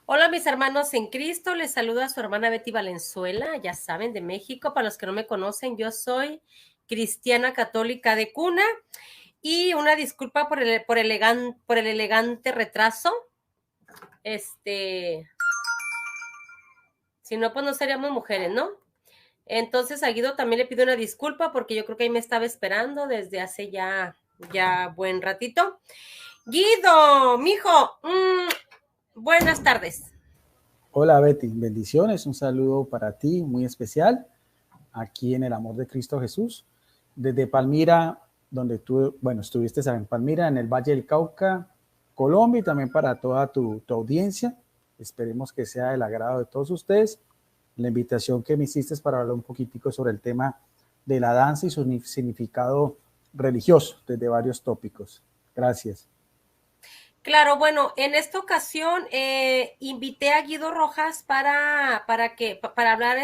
Hola mis hermanos en Cristo, les saluda su hermana Betty Valenzuela, ya saben, de México. Para los que no me conocen, yo soy cristiana católica de cuna y una disculpa por el elegante retraso. Si no, pues no seríamos mujeres, ¿no? Entonces a Guido también le pido una disculpa porque yo creo que ahí me estaba esperando desde hace ya buen ratito. Guido, mijo, buenas tardes. Hola Betty, bendiciones, un saludo para ti muy especial aquí en el amor de Cristo Jesús, desde Palmira, donde tú, bueno, estuviste en Palmira, en el Valle del Cauca, Colombia, y también para toda tu audiencia. Esperemos que sea del agrado de todos ustedes. La invitación que me hiciste es para hablar un poquitico sobre el tema de la danza y su significado religioso, desde varios tópicos. Gracias. Claro, bueno, en esta ocasión invité a Guido Rojas para hablar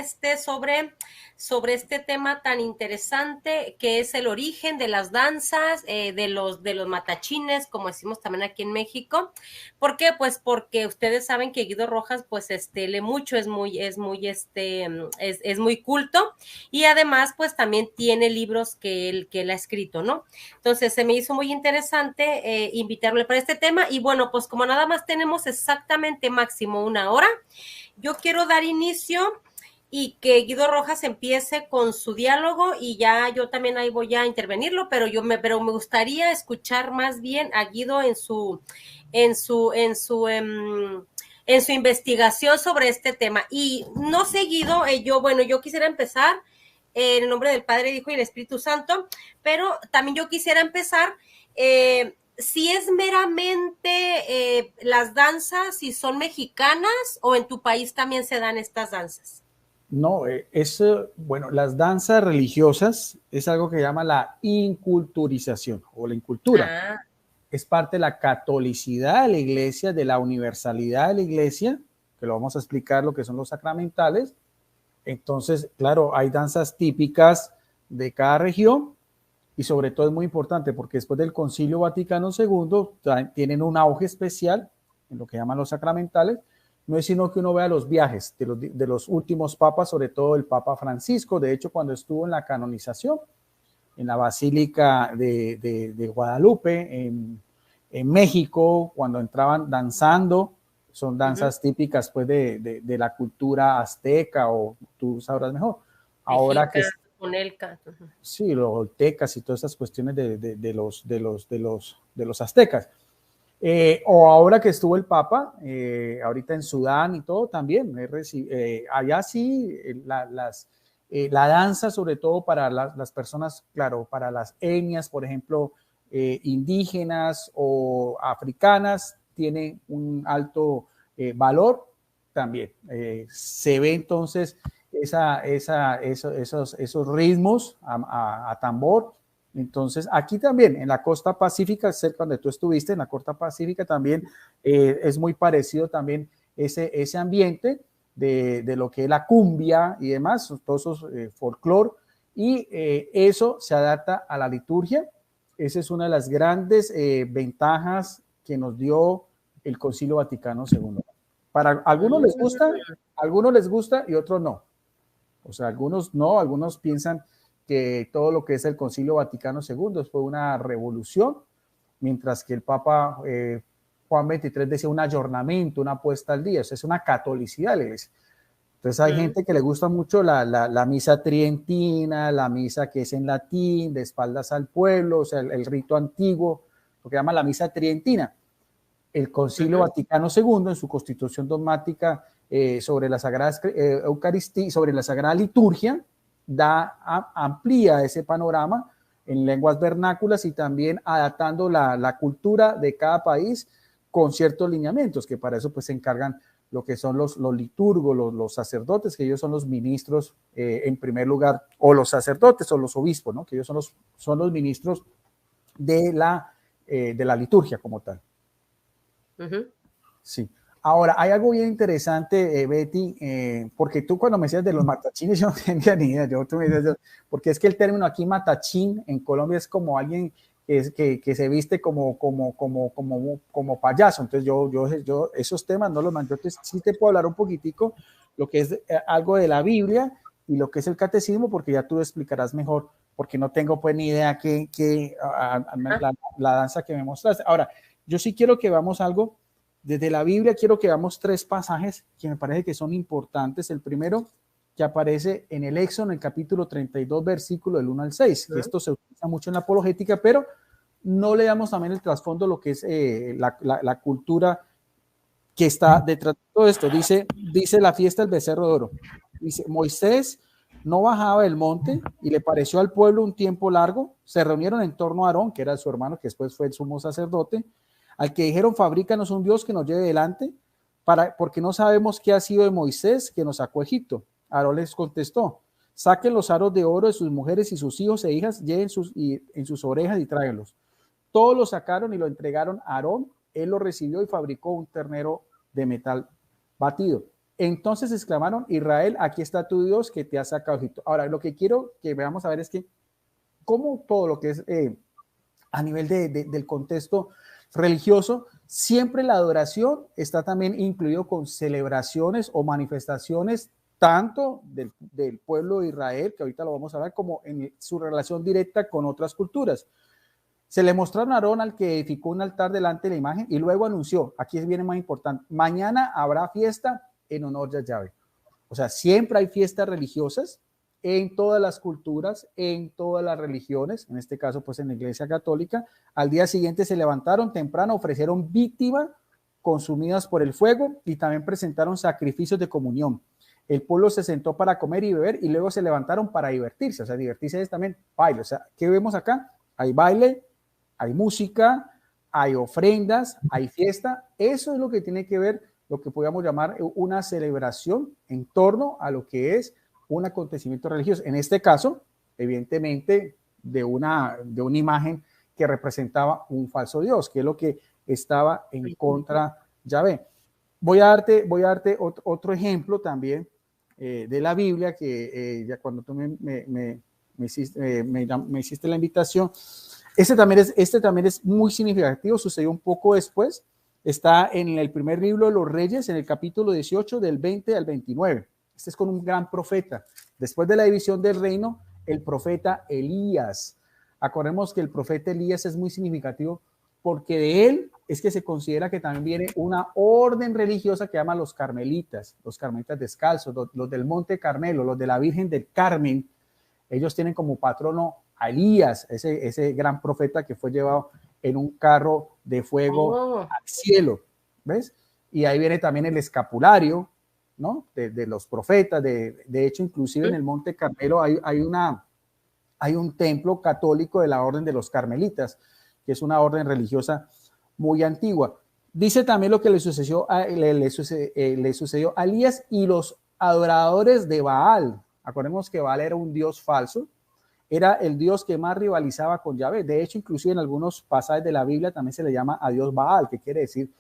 sobre este tema tan interesante que es el origen de las danzas, de los matachines, como decimos también aquí en México. ¿Por qué? Pues porque ustedes saben que Guido Rojas, pues, lee mucho, es muy culto, y además, pues, también tiene libros que él ha escrito, ¿no? Entonces se me hizo muy interesante invitarle para este tema y bueno, pues como nada más tenemos exactamente máximo una hora, yo quiero dar inicio y que Guido Rojas empiece con su diálogo y ya yo también ahí voy a intervenirlo, pero me gustaría escuchar más bien a Guido en su en su en su investigación sobre este tema. Y no seguido, yo quisiera empezar en el nombre del Padre, Hijo y el Espíritu Santo, pero también yo quisiera empezar si es meramente las danzas, si son mexicanas o en tu país también se dan estas danzas. No, bueno, las danzas religiosas es algo que llama la inculturización o la incultura. Ah, Es parte de la catolicidad de la iglesia, de la universalidad de la iglesia, que lo vamos a explicar lo que son los sacramentales. Entonces, claro, hay danzas típicas de cada región y sobre todo es muy importante porque después del Concilio Vaticano II tienen un auge especial en lo que llaman los sacramentales. No es sino que uno vea los viajes de los últimos papas, sobre todo el Papa Francisco. De hecho, cuando estuvo en la canonización, en la Basílica de Guadalupe, en México, cuando entraban danzando, son danzas típicas pues de la cultura azteca, o tú sabrás mejor. Ahora que mexica, ponelca. sí, los oltecas y todas esas cuestiones de los aztecas. O ahora que estuvo el Papa, ahorita en Sudán y todo también, allá sí, la danza, sobre todo para las personas, claro, para las etnias, por ejemplo, indígenas o africanas, tiene un alto valor también. Se ve entonces esos ritmos a tambor. Entonces, aquí también, en la costa pacífica, cerca donde tú estuviste, en la costa pacífica también es muy parecido también ese ambiente de lo que es la cumbia y demás, todos esos folclore, y eso se adapta a la liturgia. Esa es una de las grandes ventajas que nos dio el Concilio Vaticano II. Para algunos les gusta y otros no. O sea, algunos no, algunos piensan que todo lo que es el Concilio Vaticano II fue una revolución, mientras que el Papa Juan XXIII decía un ayornamiento, una puesta al día. O sea, es una catolicidad de la iglesia. Entonces hay gente que le gusta mucho la misa tridentina, la misa que es en latín, de espaldas al pueblo, o sea, el rito antiguo, lo que llama la misa tridentina. El Concilio Vaticano II, en su constitución dogmática sobre la Sagrada Eucaristía, sobre la Sagrada Liturgia, amplía ese panorama en lenguas vernáculas y también adaptando la cultura de cada país con ciertos lineamientos, que para eso pues se encargan lo que son los liturgos, los sacerdotes, que ellos son los ministros en primer lugar, o los sacerdotes o los obispos, ¿no? Que ellos son los ministros de la liturgia como tal. Sí. Ahora, hay algo bien interesante, Betty, porque tú cuando me decías de los matachines, yo no tenía ni idea, porque es que el término aquí matachín en Colombia es como alguien que se viste como payaso. Entonces yo esos temas no los mando. Entonces sí te puedo hablar un poquitico lo que es algo de la Biblia y lo que es el catecismo, porque ya tú explicarás mejor, porque no tengo pues ni idea la danza que me mostraste. Ahora, yo sí quiero que veamos algo desde la Biblia. Quiero que veamos 3 pasajes que me parece que son importantes. El primero, que aparece en el Éxodo, en el capítulo 32, versículo del 1 al 6, que esto se utiliza mucho en la apologética, pero no le damos también el trasfondo, lo que es la cultura que está detrás de todo esto. Dice la fiesta del becerro de oro. Dice, Moisés no bajaba del monte y le pareció al pueblo un tiempo largo. Se reunieron en torno a Aarón, que era su hermano, que después fue el sumo sacerdote, al que dijeron, fabrícanos un Dios que nos lleve delante, porque no sabemos qué ha sido de Moisés que nos sacó a Egipto. Aarón les contestó, saquen los aros de oro de sus mujeres y sus hijos e hijas, lleven en sus orejas y tráiganlos. Todos lo sacaron y lo entregaron a Aarón. Él lo recibió y fabricó un ternero de metal batido. Entonces exclamaron, Israel, aquí está tu Dios que te ha sacado de Egipto. Ahora, lo que quiero que veamos a ver es que cómo todo lo que es a nivel del contexto religioso, siempre la adoración está también incluido con celebraciones o manifestaciones tanto del pueblo de Israel, que ahorita lo vamos a ver, como en su relación directa con otras culturas. Se le mostraron a Aarón al que edificó un altar delante de la imagen y luego anunció, aquí viene más importante, mañana habrá fiesta en honor de Yahvé. O sea, siempre hay fiestas religiosas en todas las culturas, en todas las religiones, en este caso pues en la Iglesia Católica. Al día siguiente se levantaron temprano, ofrecieron víctimas consumidas por el fuego y también presentaron sacrificios de comunión. El pueblo se sentó para comer y beber y luego se levantaron para divertirse. O sea, divertirse es también baile. O sea, ¿qué vemos acá? Hay baile, hay música, hay ofrendas, hay fiesta. Eso es lo que tiene que ver, lo que podríamos llamar una celebración en torno a lo que es un acontecimiento religioso. En este caso, evidentemente, de una imagen que representaba un falso Dios, que es lo que estaba en contra de Yahvé. Voy a darte otro ejemplo también de la Biblia, que ya cuando tú me hiciste la invitación. Este también es muy significativo, sucedió un poco después, está en el primer libro de los Reyes, en el capítulo 18, del 20 al 29. Este es con un gran profeta. Después de la división del reino, el profeta Elías. Acordemos que el profeta Elías es muy significativo porque de él es que se considera que también viene una orden religiosa que llama los carmelitas descalzos, los del Monte Carmelo, los de la Virgen del Carmen. Ellos tienen como patrono a Elías, ese gran profeta que fue llevado en un carro de fuego al cielo, ¿ves? Y ahí viene también el escapulario, ¿no? De los profetas. De hecho, inclusive en el Monte Carmelo hay un templo católico de la orden de los carmelitas, que es una orden religiosa muy antigua. Dice también lo que le sucedió a Elías y los adoradores de Baal. Acordemos que Baal era un dios falso, era el dios que más rivalizaba con Yahvé. De hecho, inclusive en algunos pasajes de la Biblia también se le llama a Dios Baal, que quiere decir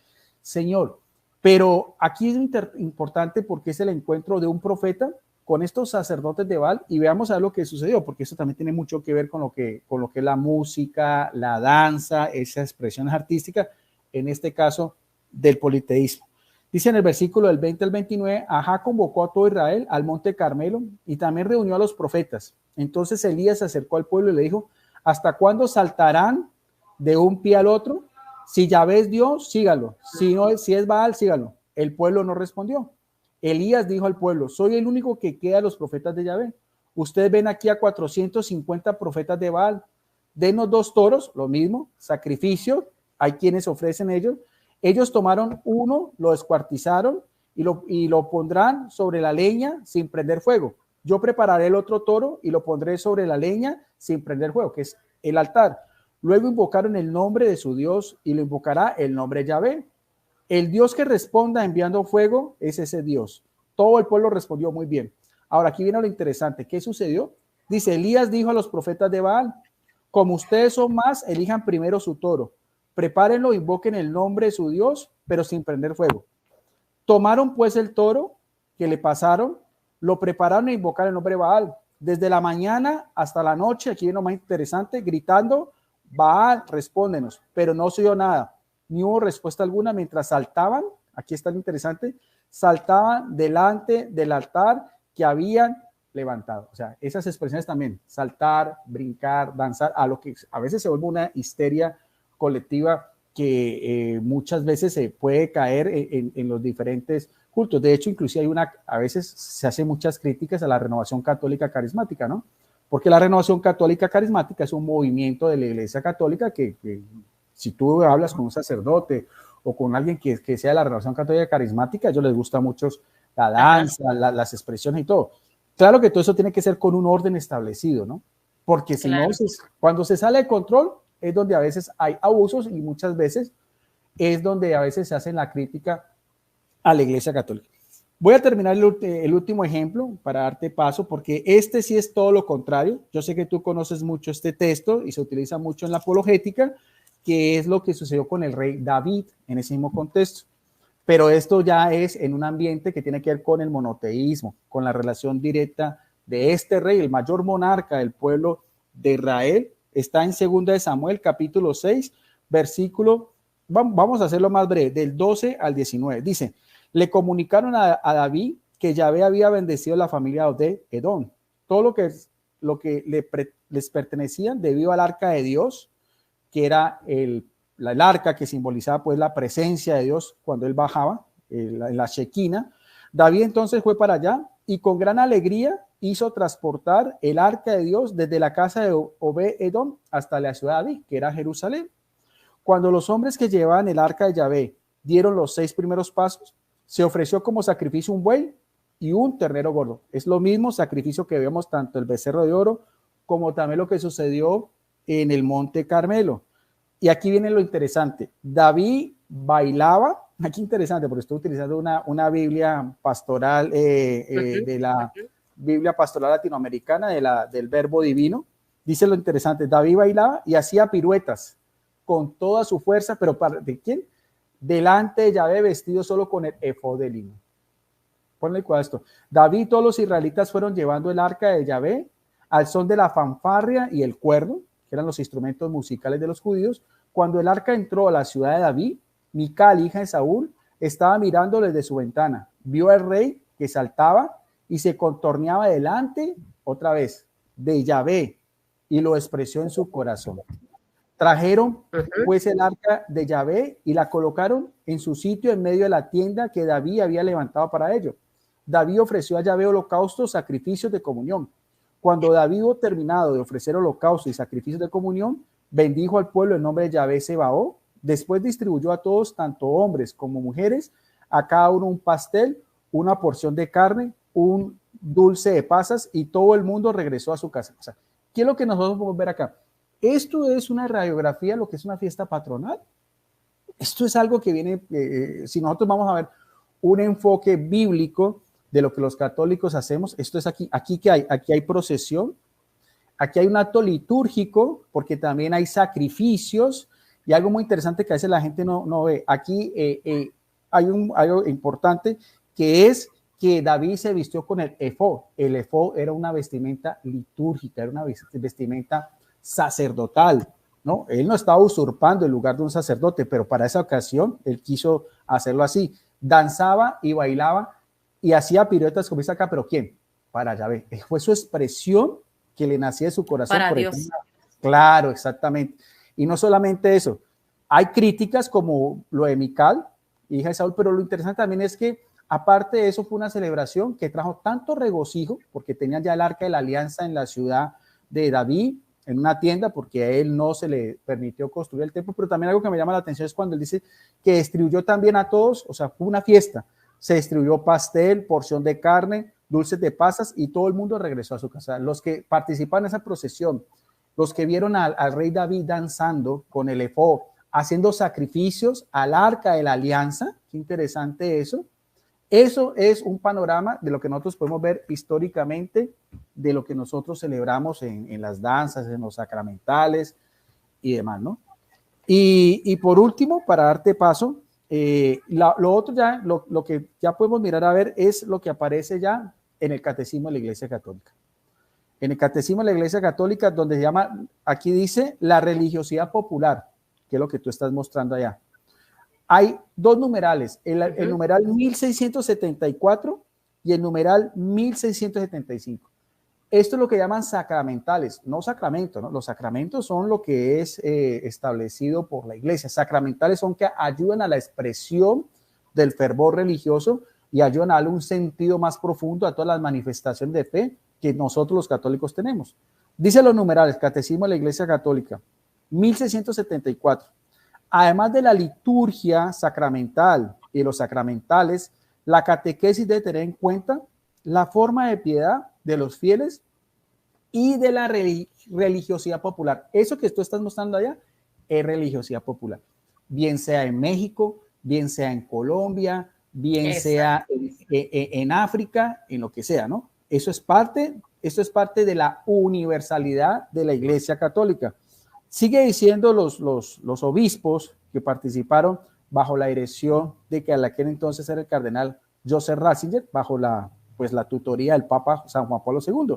Señor. Pero aquí es importante porque es el encuentro de un profeta con estos sacerdotes de Baal, y veamos a lo que sucedió, porque eso también tiene mucho que ver con lo que es la música, la danza, esas expresiones artísticas, en este caso del politeísmo. Dice en el versículo del 20 al 29, Ajá convocó a todo Israel al monte Carmelo y también reunió a los profetas. Entonces Elías se acercó al pueblo y le dijo, ¿hasta cuándo saltarán de un pie al otro? Si Yahvé es Dios, sígalo. Si es Baal, sígalo. El pueblo no respondió. Elías dijo al pueblo, soy el único que queda de los profetas de Yahvé. Ustedes ven aquí a 450 profetas de Baal. Denos 2 toros, lo mismo, sacrificio. Hay quienes ofrecen ellos. Ellos tomaron uno, lo descuartizaron y lo pondrán sobre la leña sin prender fuego. Yo prepararé el otro toro y lo pondré sobre la leña sin prender fuego, que es el altar. Luego invocaron el nombre de su Dios y lo invocará el nombre de Yahvé. El Dios que responda enviando fuego es ese Dios. Todo el pueblo respondió muy bien. Ahora, aquí viene lo interesante. ¿Qué sucedió? Dice, Elías dijo a los profetas de Baal, como ustedes son más, elijan primero su toro. Prepárenlo, invoquen el nombre de su Dios, pero sin prender fuego. Tomaron pues el toro que le pasaron, lo prepararon e invocaron el nombre de Baal. Desde la mañana hasta la noche, aquí viene lo más interesante, gritando, Baal, respóndenos, pero no se oyó nada, ni hubo respuesta alguna mientras saltaban, aquí está lo interesante, saltaban delante del altar que habían levantado. O sea, esas expresiones también, saltar, brincar, danzar, a lo que a veces se vuelve una histeria colectiva que muchas veces se puede caer en los diferentes cultos. De hecho, inclusive a veces se hacen muchas críticas a la renovación católica carismática, ¿no? Porque la renovación católica carismática es un movimiento de la Iglesia Católica que si tú hablas con un sacerdote o con alguien que sea de la renovación católica carismática, a ellos les gusta mucho la danza, las expresiones y todo. Claro que todo eso tiene que ser con un orden establecido, ¿no? Porque si no, cuando se sale de control es donde a veces hay abusos y muchas veces es donde a veces se hace la crítica a la Iglesia Católica. Voy a terminar el último ejemplo para darte paso, porque este sí es todo lo contrario. Yo sé que tú conoces mucho este texto y se utiliza mucho en la apologética, que es lo que sucedió con el rey David en ese mismo contexto. Pero esto ya es en un ambiente que tiene que ver con el monoteísmo, con la relación directa de este rey, el mayor monarca del pueblo de Israel. Está en 2 de Samuel, capítulo 6, versículo, vamos a hacerlo más breve, del 12 al 19. Dice, le comunicaron a David que Yahvé había bendecido la familia de Edom. Todo lo que les pertenecían debido al arca de Dios, que era el arca que simbolizaba pues la presencia de Dios cuando él bajaba, la Shequina. David entonces fue para allá y con gran alegría hizo transportar el arca de Dios desde la casa de Obed-Edom hasta la ciudad de David, que era Jerusalén. Cuando los hombres que llevaban el arca de Yahvé dieron los 6 primeros pasos, se ofreció como sacrificio un buey y un ternero gordo. Es lo mismo sacrificio que vemos tanto el becerro de oro como también lo que sucedió en el Monte Carmelo. Y aquí viene lo interesante. David bailaba, aquí interesante porque estoy utilizando una Biblia pastoral de la Biblia pastoral latinoamericana del Verbo Divino. Dice lo interesante, David bailaba y hacía piruetas con toda su fuerza, pero ¿de quién? Delante de Yahvé vestido solo con el efod de lino. Ponle cuidado a esto. David y todos los israelitas fueron llevando el arca de Yahvé al son de la fanfarria y el cuerno, que eran los instrumentos musicales de los judíos. Cuando el arca entró a la ciudad de David, Mical, hija de Saúl, estaba mirando desde su ventana. Vio al rey que saltaba y se contorneaba delante, otra vez, de Yahvé, y lo expresó en su corazón. Trajeron pues el arca de Yahvé y la colocaron en su sitio en medio de la tienda que David había levantado para ello. David ofreció a Yahvé holocaustos, sacrificios de comunión. Cuando David hubo terminado de ofrecer holocaustos y sacrificios de comunión, bendijo al pueblo en nombre de Yahvé Sebaot. Después distribuyó a todos, tanto hombres como mujeres, a cada uno un pastel, una porción de carne, un dulce de pasas, y todo el mundo regresó a su casa. O sea, ¿qué es lo que nosotros podemos ver acá? Esto es una radiografía de lo que es una fiesta patronal. Esto es algo que viene, si nosotros vamos a ver un enfoque bíblico de lo que los católicos hacemos, esto es aquí hay procesión, aquí hay un acto litúrgico, porque también hay sacrificios, y algo muy interesante que a veces la gente no ve. Aquí hay algo importante, que es que David se vistió con el efod. El efod era una vestimenta litúrgica, era una vestimenta sacerdotal, ¿no? Él no estaba usurpando el lugar de un sacerdote, pero para esa ocasión él quiso hacerlo así. Danzaba y bailaba y hacía piruetas como dice acá, pero ¿quién? Para Yahvé. Fue su expresión que le nacía de su corazón. Para Dios. Claro, exactamente. Y no solamente eso, hay críticas como lo de Mical, hija de Saúl, pero lo interesante también es que aparte de eso fue una celebración que trajo tanto regocijo, porque tenían ya el arca de la alianza en la ciudad de David, en una tienda, porque a él no se le permitió construir el templo, pero también algo que me llama la atención es cuando él dice que distribuyó también a todos, o sea, fue una fiesta, se distribuyó pastel, porción de carne, dulces de pasas, y todo el mundo regresó a su casa. Los que participaron en esa procesión, los que vieron al rey David danzando con el efod, haciendo sacrificios al arca de la alianza, qué interesante eso. Eso es un panorama de lo que nosotros podemos ver históricamente, de lo que nosotros celebramos en las danzas, en los sacramentales y demás, ¿no? Y por último, para darte paso, lo otro ya, lo que ya podemos mirar a ver es lo que aparece ya en el Catecismo de la Iglesia Católica. En el Catecismo de la Iglesia Católica, donde se llama, aquí dice la religiosidad popular, que es lo que tú estás mostrando allá. Hay dos numerales, el numeral 1674 y el numeral 1675. Esto es lo que llaman sacramentales, no sacramentos, ¿no? Los sacramentos son lo que es establecido por la iglesia. Sacramentales son que ayudan a la expresión del fervor religioso y ayudan a darle un sentido más profundo a todas las manifestaciones de fe que nosotros los católicos tenemos. Dice los numerales, Catecismo de la Iglesia Católica, 1674. Además de la liturgia sacramental y los sacramentales, la catequesis debe tener en cuenta la forma de piedad de los fieles y de la religiosidad popular. Eso que tú estás mostrando allá es religiosidad popular. Bien sea en México, bien sea en Colombia, bien sea en África, en lo que sea, ¿no? Eso es parte de la universalidad de la Iglesia Católica. Sigue diciendo los obispos que participaron bajo la dirección de que a aquel entonces era el cardenal Joseph Ratzinger, bajo la tutoría del Papa San Juan Pablo II.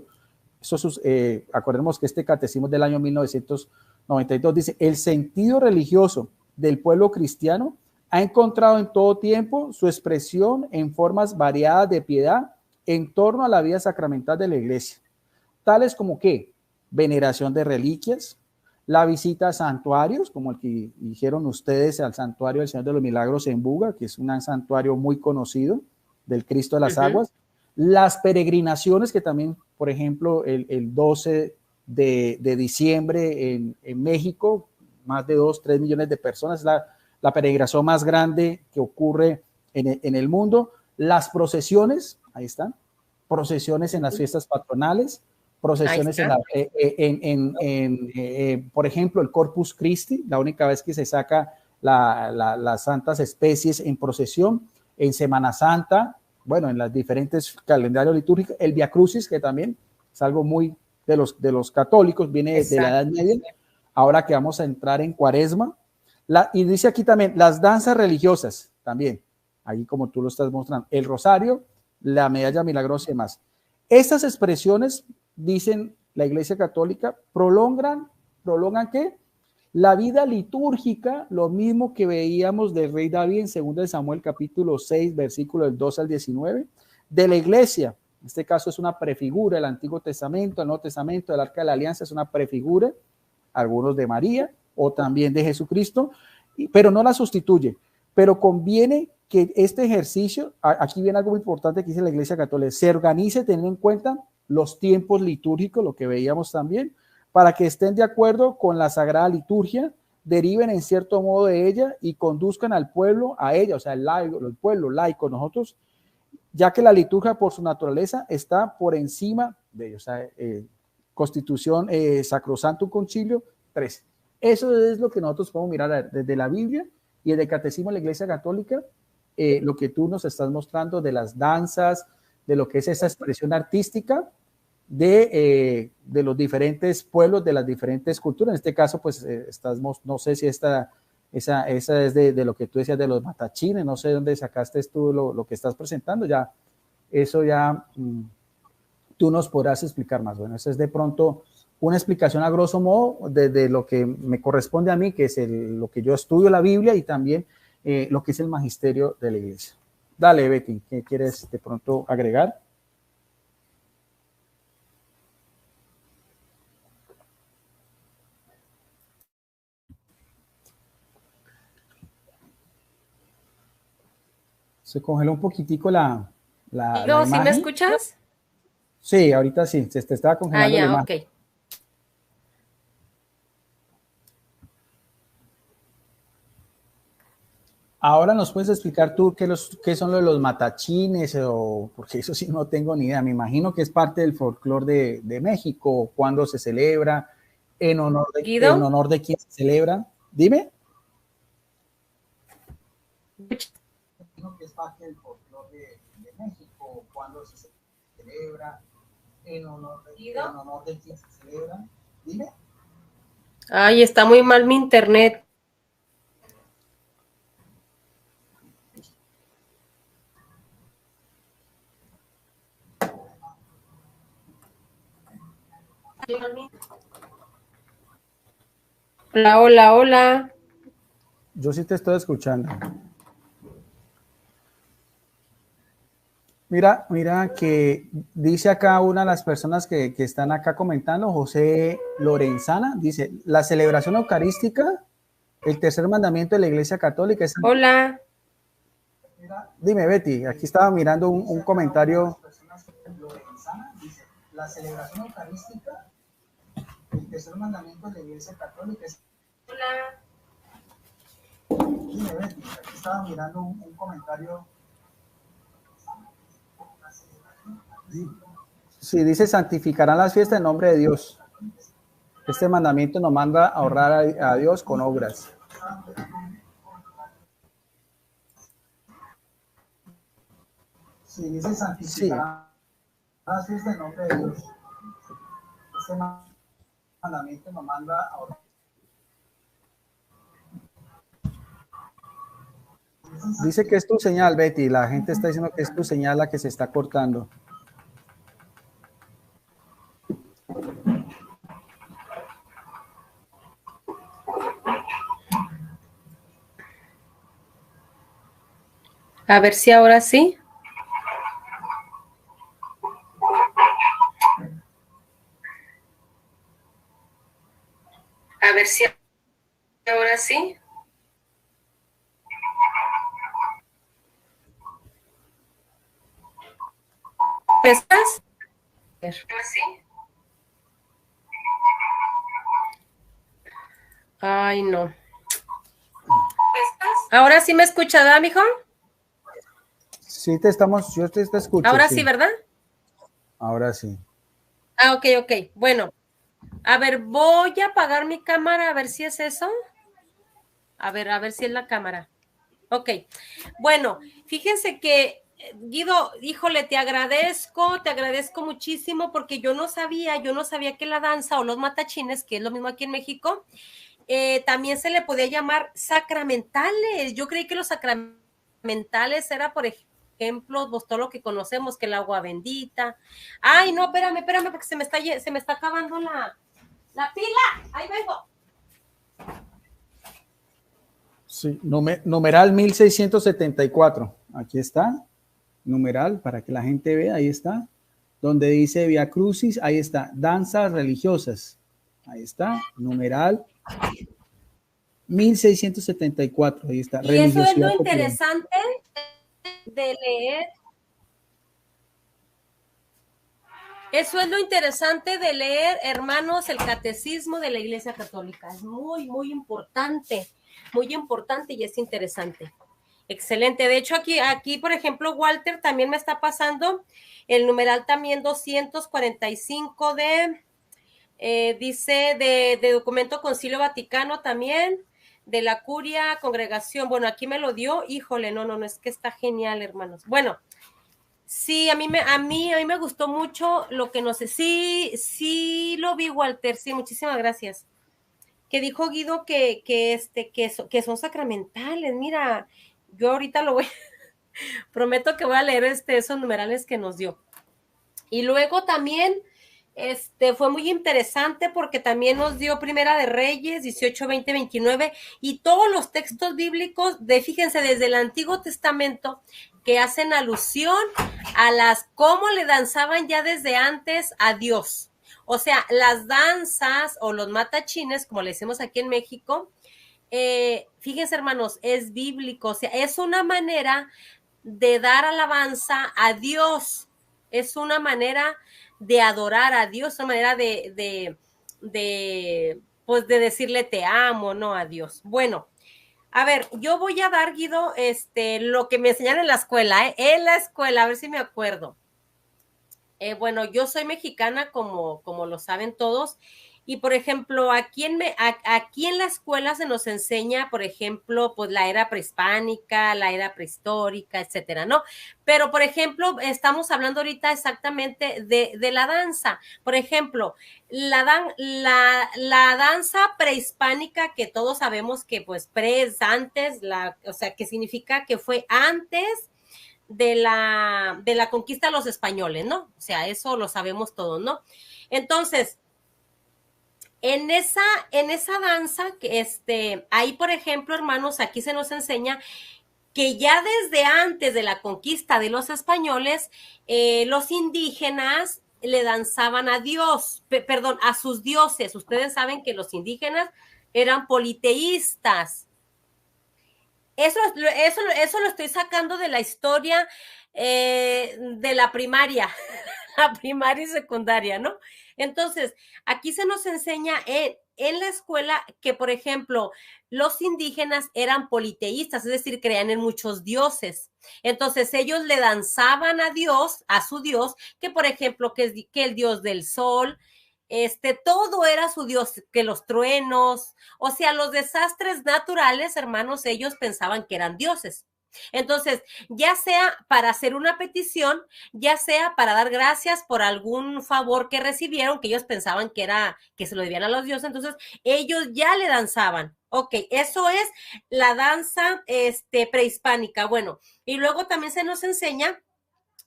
Acordemos que este catecismo del año 1992 dice, el sentido religioso del pueblo cristiano ha encontrado en todo tiempo su expresión en formas variadas de piedad en torno a la vida sacramental de la iglesia, tales como que veneración de reliquias, la visita a santuarios, como el que dijeron ustedes, al santuario del Señor de los Milagros en Buga, que es un santuario muy conocido del Cristo de las Aguas, las peregrinaciones que también, por ejemplo, el 12 de diciembre en México, más de 2-3 millones de personas, la peregrinación más grande que ocurre en el mundo, las procesiones, ahí están, procesiones en las fiestas patronales, procesiones por ejemplo, el Corpus Christi, la única vez que se saca las santas especies en procesión, en Semana Santa, bueno, en los diferentes calendarios litúrgicos, el Via Crucis, que también es algo muy de los católicos, viene de la Edad Media, ahora que vamos a entrar en Cuaresma, y dice aquí también las danzas religiosas, también, ahí como tú lo estás mostrando, el rosario, la medalla milagrosa y demás. Estas expresiones, dicen la Iglesia Católica, prolongan ¿qué? La vida litúrgica, lo mismo que veíamos del rey David en 2 Samuel capítulo 6, versículo del 2 al 19, de la iglesia. En este caso es una prefigura, el Antiguo Testamento, el Nuevo Testamento, el Arca de la Alianza es una prefigura, algunos de María o también de Jesucristo, pero no la sustituye. Pero conviene que este ejercicio, aquí viene algo muy importante que dice la Iglesia Católica, se organice teniendo en cuenta los tiempos litúrgicos, lo que veíamos también, para que estén de acuerdo con la Sagrada Liturgia, deriven en cierto modo de ella y conduzcan al pueblo a ella, o sea, el pueblo laico, nosotros, ya que la liturgia por su naturaleza está por encima de ellos. O sea, Constitución Sacrosantum Concilio 3. Eso es lo que nosotros podemos mirar desde la Biblia y desde el Catecismo de la Iglesia Católica, lo que tú nos estás mostrando de las danzas, de lo que es esa expresión artística, de los diferentes pueblos, de las diferentes culturas. En este caso, pues no sé si esa es de lo que tú decías de los matachines, no sé de dónde sacaste tú lo que estás presentando, ya eso ya tú nos podrás explicar más. Bueno, eso es de pronto una explicación a grosso modo de lo que me corresponde a mí, que es lo que yo estudio la Biblia y también lo que es el magisterio de la iglesia. Dale, Betty, ¿qué quieres de pronto agregar? Se congeló un poquitico la ¿Sí me imagen. escuchas? Sí, ahorita sí, se te estaba congelando la imagen. Ok. Ahora nos puedes explicar tú qué son los matachines, porque eso sí no tengo ni idea. Me imagino que es parte del folclore de México, cuándo se celebra, en honor de quién se celebra. Dime. Imagino que es parte del folclore de México, cuándo se celebra, en honor de quién se celebra. Dime. Ay, está muy mal mi internet. Hola, hola, hola. Yo sí te estoy escuchando. Mira que dice acá una de las personas que están acá comentando, José Lorenzana, dice, la celebración eucarística, el tercer mandamiento de la Iglesia Católica es... Hola. Dime, Betty, aquí estaba mirando un comentario. Dice, la celebración eucarística, el tercer mandamiento de la Iglesia Católica es... Hola. Dime, Betty, aquí estaba mirando un comentario. Sí, dice, santificarán las fiestas en nombre de Dios. Este mandamiento nos manda a honrar a Dios con obras. Sí, dice santificarán las fiestas en nombre de Dios. Este mandamiento nos manda a honrar. Dice que es tu señal, Betty. La gente está diciendo que es tu señal la que se está cortando. A ver si ahora sí. A ver si ahora sí. ¿Me estás? A ver. ¿Sí? Ay, no. ¿Ahora sí me escuchas, ¿verdad, mijo? Sí, yo te escucho. Ahora Sí, sí, ¿verdad? ahora sí. Ah, ok, ok. Bueno, a ver, voy a apagar mi cámara a ver si es eso. A ver si es la cámara. Ok. Bueno, fíjense que, Guido, híjole, te agradezco muchísimo porque yo no sabía que la danza o los matachines, que es lo mismo aquí en México, también se le podía llamar sacramentales. Yo creí que los sacramentales era, por ejemplo, pues, todo lo que conocemos, que el agua bendita. Ay, no, espérame, porque se me está acabando la pila. Ahí vengo. Sí, numeral 1674. Aquí está. Numeral para que la gente vea. Ahí está. Donde dice Via Crucis. Ahí está. Danzas religiosas. Ahí está. Numeral 1674. Ahí está. Y eso es lo Religiosidad popular. interesante de leer. Eso es lo interesante de leer, hermanos, el catecismo de la Iglesia Católica. Es muy importante y es interesante. Excelente. De hecho, aquí, por ejemplo, Walter también me está pasando el numeral también 245 dice, de documento Concilio Vaticano también, de la Curia, Congregación. Bueno, aquí me lo dio. Híjole, no, es que está genial, hermanos. Bueno, sí, a mí me gustó mucho lo que no sé. Sí lo vi, Walter. Sí, muchísimas gracias. Que dijo Guido que son sacramentales. Mira, yo ahorita prometo que voy a leer esos numerales que nos dio. Y luego también fue muy interesante porque también nos dio Primera de Reyes 18, 20, 29 y todos los textos bíblicos fíjense, desde el Antiguo Testamento que hacen alusión a cómo le danzaban ya desde antes a Dios. O sea, las danzas o los matachines, como le decimos aquí en México, fíjense, hermanos, es bíblico, o sea, es una manera de dar alabanza a Dios, es una manera de adorar a Dios, una manera pues de decirle te amo, ¿no? A Dios. Bueno, a ver, yo voy a dar, Guido, lo que me enseñan en la escuela, en la escuela, a ver si me acuerdo. Bueno, yo soy mexicana, como lo saben todos, y por ejemplo, aquí en la escuela se nos enseña, por ejemplo, pues la era prehispánica, la era prehistórica, etcétera, ¿no? Pero, por ejemplo, estamos hablando ahorita exactamente de la danza. Por ejemplo, la danza prehispánica, que todos sabemos que pues es antes, o sea, que significa que fue antes de la conquista de los españoles, ¿no? O sea, eso lo sabemos todos, ¿no? Entonces, en esa danza, ahí, por ejemplo, hermanos, aquí se nos enseña que ya desde antes de la conquista de los españoles, los indígenas le danzaban a Dios, perdón, a sus dioses. Ustedes saben que los indígenas eran politeístas. Eso lo estoy sacando de la historia de la primaria, la primaria y secundaria, ¿no? Entonces, aquí se nos enseña en la escuela que, por ejemplo, los indígenas eran politeístas, es decir, creían en muchos dioses. Entonces, ellos le danzaban a Dios, a su Dios, que por ejemplo, que el dios del sol, todo era su Dios, que los truenos, o sea, los desastres naturales, hermanos, ellos pensaban que eran dioses. Entonces, ya sea para hacer una petición, ya sea para dar gracias por algún favor que recibieron, que ellos pensaban que era, que se lo debían a los dioses, entonces ellos ya le danzaban. Ok, eso es la danza prehispánica. Bueno, y luego también se nos enseña,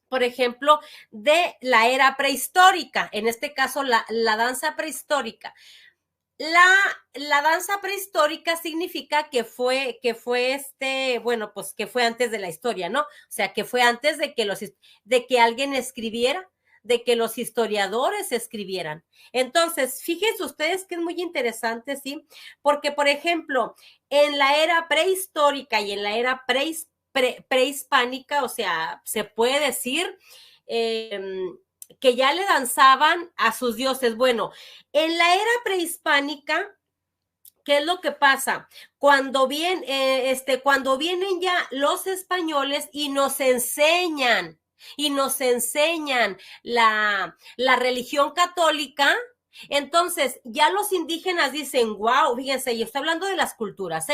por ejemplo, de la era prehistórica, en este caso la danza prehistórica. La danza prehistórica significa que fue bueno, pues que fue antes de la historia, ¿no? O sea, que fue antes de que alguien escribiera, de que los historiadores escribieran. Entonces, fíjense ustedes que es muy interesante, ¿sí? Porque, por ejemplo, en la era prehistórica y en la era prehispánica, o sea, se puede decir que ya le danzaban a sus dioses. Bueno, en la era prehispánica, ¿qué es lo que pasa? Cuando vienen ya los españoles y nos enseñan la religión católica, entonces ya los indígenas dicen, wow, fíjense, y estoy hablando de las culturas,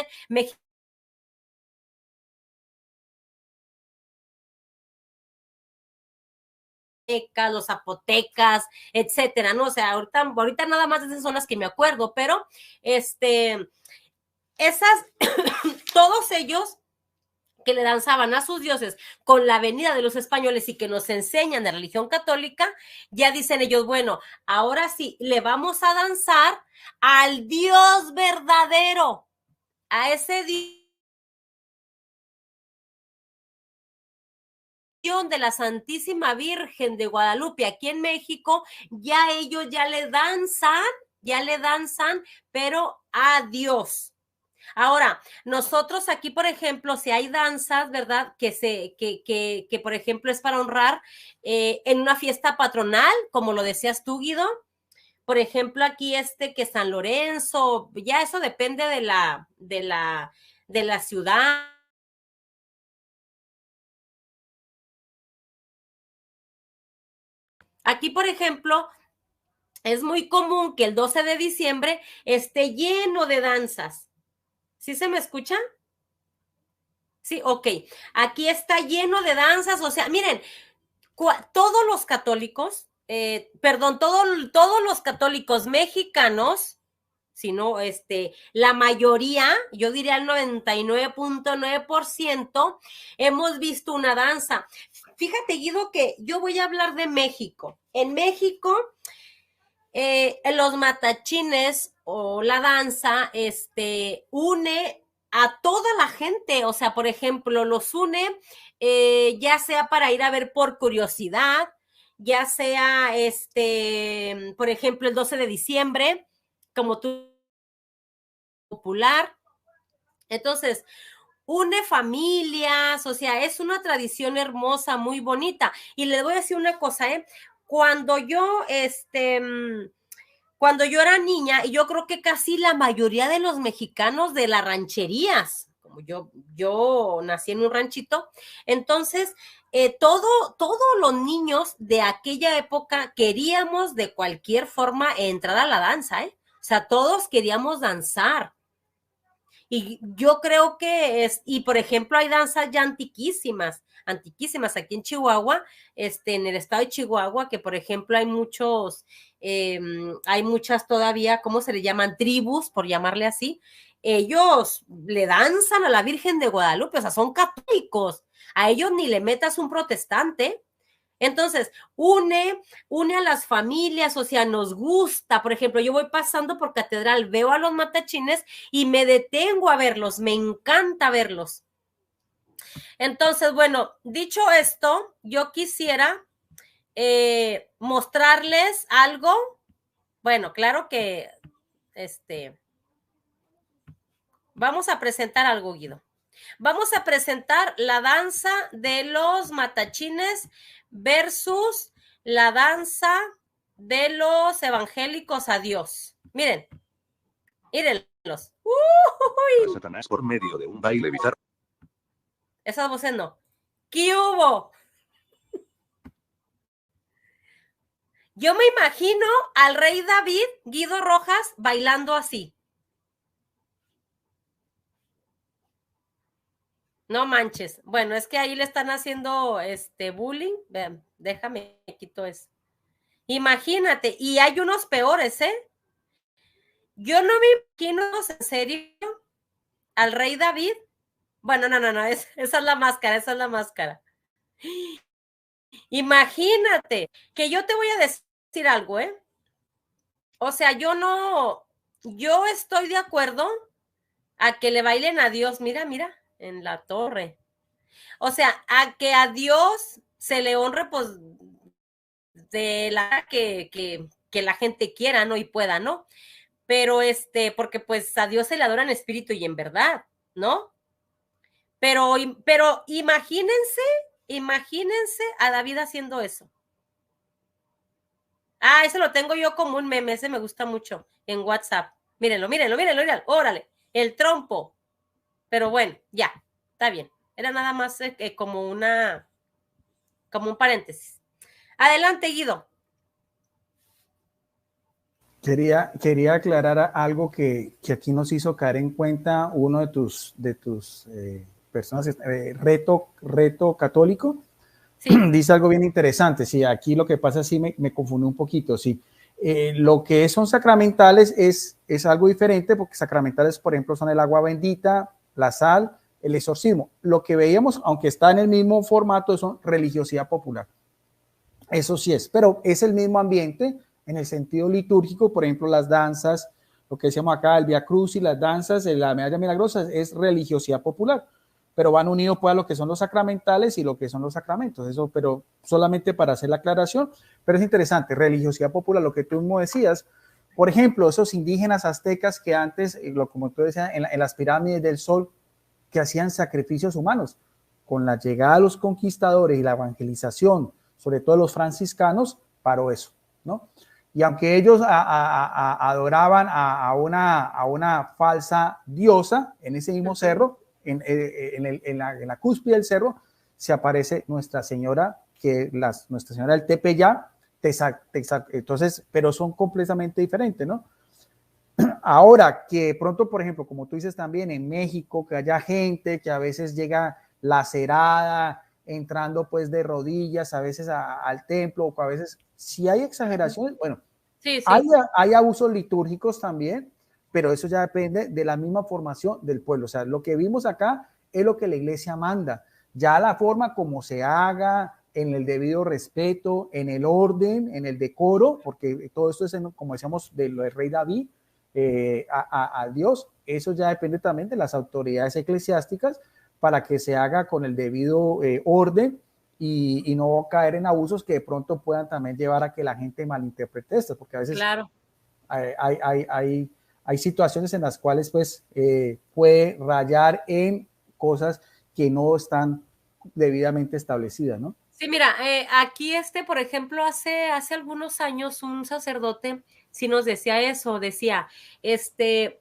los zapotecas, etcétera, ¿no? O sea, ahorita nada más de esas son las que me acuerdo, pero esas, todos ellos que le danzaban a sus dioses con la venida de los españoles y que nos enseñan de religión católica, ya dicen ellos, bueno, ahora sí, le vamos a danzar al Dios verdadero, a ese Dios de la Santísima Virgen de Guadalupe aquí en México, ya ellos ya le danzan, pero a Dios. Ahora, nosotros aquí, por ejemplo, si hay danzas, ¿verdad? Que por ejemplo, es para honrar en una fiesta patronal, como lo decías tú, Guido. Por ejemplo, aquí que San Lorenzo, ya eso depende de la ciudad. Aquí, por ejemplo, es muy común que el 12 de diciembre esté lleno de danzas. ¿Sí se me escucha? Sí, ok. Aquí está lleno de danzas, o sea, miren, todos los católicos, perdón, todos los católicos mexicanos, sino la mayoría, yo diría el 99.9%, hemos visto una danza. Fíjate, Guido, que yo voy a hablar de México. En México, los matachines o la danza, une a toda la gente, o sea, por ejemplo, los une, ya sea para ir a ver por curiosidad, ya sea, por ejemplo, el 12 de diciembre, como tú, popular. Entonces, une familias, o sea, es una tradición hermosa, muy bonita. Y les voy a decir una cosa, cuando yo, cuando yo era niña, y yo creo que casi la mayoría de los mexicanos de las rancherías, como yo nací en un ranchito, entonces todos los niños de aquella época queríamos de cualquier forma entrar a la danza, o sea, todos queríamos danzar. Y yo creo que y por ejemplo, hay danzas ya antiquísimas aquí en Chihuahua, en el estado de Chihuahua, que por ejemplo hay muchas todavía, ¿cómo se le llaman? Tribus, por llamarle así. Ellos le danzan a la Virgen de Guadalupe, o sea, son católicos. A ellos ni le metas un protestante. Entonces, une a las familias, o sea, nos gusta. Por ejemplo, yo voy pasando por Catedral, veo a los matachines y me detengo a verlos, me encanta verlos. Entonces, bueno, dicho esto, yo quisiera mostrarles algo. Bueno, claro que vamos a presentar algo, Guido. Vamos a presentar la danza de los matachines versus la danza de los evangélicos a Dios. Miren, mírenlos. Satanás por medio de un baile bizarro. Esas voces no. ¿Qué hubo? Yo me imagino al rey David, Guido Rojas, bailando así. No manches. Bueno, es que ahí le están haciendo bullying. Vean, déjame, quito eso. Imagínate, y hay unos peores, ¿eh? Yo no me imagino, en serio, al rey David. Bueno, no, esa es la máscara, Imagínate, que yo te voy a decir algo, ¿eh? O sea, yo estoy de acuerdo a que le bailen a Dios, mira, en la torre. O sea, a que a Dios se le honre, pues, de la que la gente quiera, ¿no? Y pueda, ¿no? Pero porque pues a Dios se le adora en espíritu y en verdad, ¿no? Pero imagínense a David haciendo eso. Ah, ese lo tengo yo como un meme, ese me gusta mucho en WhatsApp. Mírenlo, órale, el trompo. Pero bueno, ya, está bien. Era nada más como un paréntesis. Adelante, Guido. Quería aclarar algo que aquí nos hizo caer en cuenta uno de tus personas, reto católico. Sí. Dice algo bien interesante. Sí, aquí lo que pasa sí me confundió un poquito. Sí, lo que son sacramentales es algo diferente, porque sacramentales, por ejemplo, son el agua bendita, la sal, el exorcismo. Lo que veíamos, aunque está en el mismo formato, son religiosidad popular. Eso sí es, pero es el mismo ambiente en el sentido litúrgico. Por ejemplo, las danzas, lo que decíamos acá, el Vía Crucis, las danzas, la medalla milagrosa, es religiosidad popular, pero van unidos pues a lo que son los sacramentales y lo que son los sacramentos. Eso, pero solamente para hacer la aclaración. Pero es interesante, religiosidad popular, lo que tú mismo decías. Por ejemplo, esos indígenas aztecas que antes, como tú decías, en las pirámides del Sol, que hacían sacrificios humanos. Con la llegada de los conquistadores y la evangelización, sobre todo los franciscanos, paró eso, ¿no? Y aunque ellos adoraban a una falsa diosa en ese mismo cerro, en la cúspide del cerro, se aparece Nuestra Señora, Nuestra Señora del Tepeyá, entonces, pero son completamente diferentes, ¿no? Ahora que pronto, por ejemplo, como tú dices también en México, que haya gente que a veces llega lacerada, entrando pues de rodillas, a veces al templo, o a veces, si hay exageraciones, bueno, sí. Hay abusos litúrgicos también, pero eso ya depende de la misma formación del pueblo. O sea, lo que vimos acá es lo que la iglesia manda. Ya la forma como se haga, en el debido respeto, en el orden, en el decoro, porque todo esto es, como decíamos, del rey David, a Dios, eso ya depende también de las autoridades eclesiásticas para que se haga con el debido orden y no caer en abusos que de pronto puedan también llevar a que la gente malinterprete esto, porque a veces claro. hay situaciones en las cuales pues puede rayar en cosas que no están debidamente establecidas, ¿no? Sí, mira, aquí por ejemplo, hace algunos años un sacerdote sí nos decía eso, decía,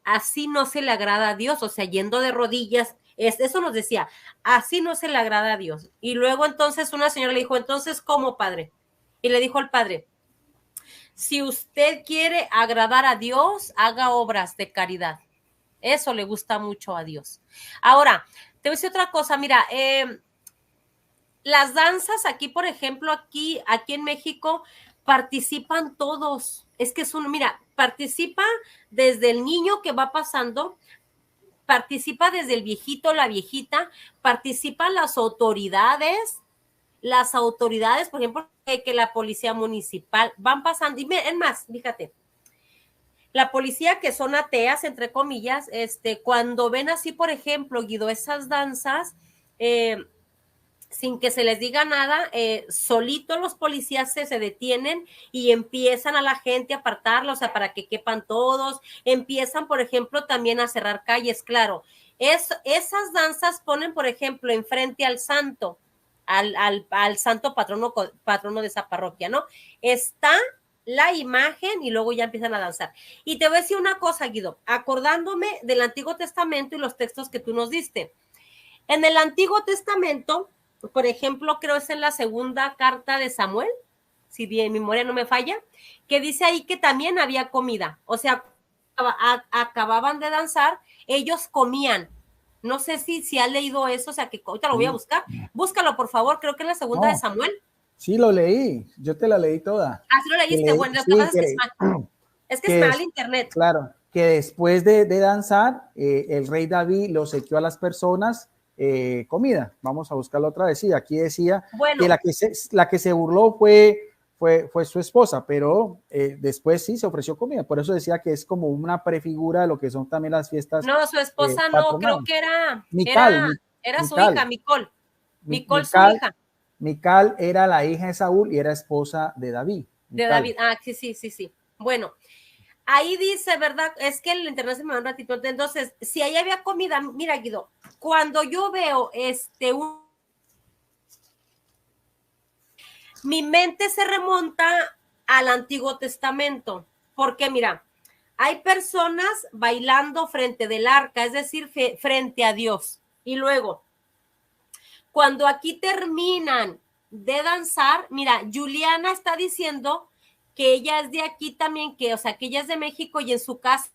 así no se le agrada a Dios, o sea, yendo de rodillas, eso nos decía, así no se le agrada a Dios. Y luego entonces una señora le dijo, entonces, ¿cómo, padre? Y le dijo al padre, si usted quiere agradar a Dios, haga obras de caridad. Eso le gusta mucho a Dios. Ahora, te voy a decir otra cosa, mira, las danzas aquí, por ejemplo, aquí en México, participan todos. Es que mira, participa desde el niño que va pasando, participa desde el viejito, la viejita, participan las autoridades, las autoridades, por ejemplo, que la policía municipal van pasando, y es más, fíjate, la policía que son ateas, entre comillas, cuando ven así, por ejemplo, Guido, esas danzas, sin que se les diga nada, solito los policías se detienen y empiezan a la gente a apartarla, o sea, para que quepan todos, empiezan, por ejemplo, también a cerrar calles, claro. Esas danzas ponen, por ejemplo, enfrente al santo, al santo patrono de esa parroquia, ¿no? Está la imagen y luego ya empiezan a danzar. Y te voy a decir una cosa, Guido, acordándome del Antiguo Testamento y los textos que tú nos diste. En el Antiguo Testamento, por ejemplo, creo es en la segunda carta de Samuel, si mi memoria no me falla, que dice ahí que también había comida. O sea, acababan de danzar, ellos comían. No sé si has leído eso, o sea, que ahorita lo voy a buscar. Búscalo, por favor, creo que es la segunda de Samuel. Sí, lo leí, yo te la leí toda. Ah, sí lo leíste, bueno, lo que pasa es que es mal internet. Claro, que después de danzar, el rey David los echó a las personas comida. Vamos a buscarlo otra vez. Sí, aquí decía que la que se burló fue su esposa, pero después sí se ofreció comida. Por eso decía que es como una prefigura de lo que son también las fiestas. No, su esposa no, creo que era su hija, Micol, su hija. Mical era la hija de Saúl y era esposa de David. De David, sí. Bueno, ahí dice, ¿verdad? Es que el internet se me va un ratito. Entonces, si ahí había comida, mira, Guido, cuando yo veo mi mente se remonta al Antiguo Testamento, porque mira, hay personas bailando frente del arca, es decir, frente a Dios. Y luego, cuando aquí terminan de danzar, mira, Juliana está diciendo que ella es de aquí también, que, o sea, que ella es de México y en su casa.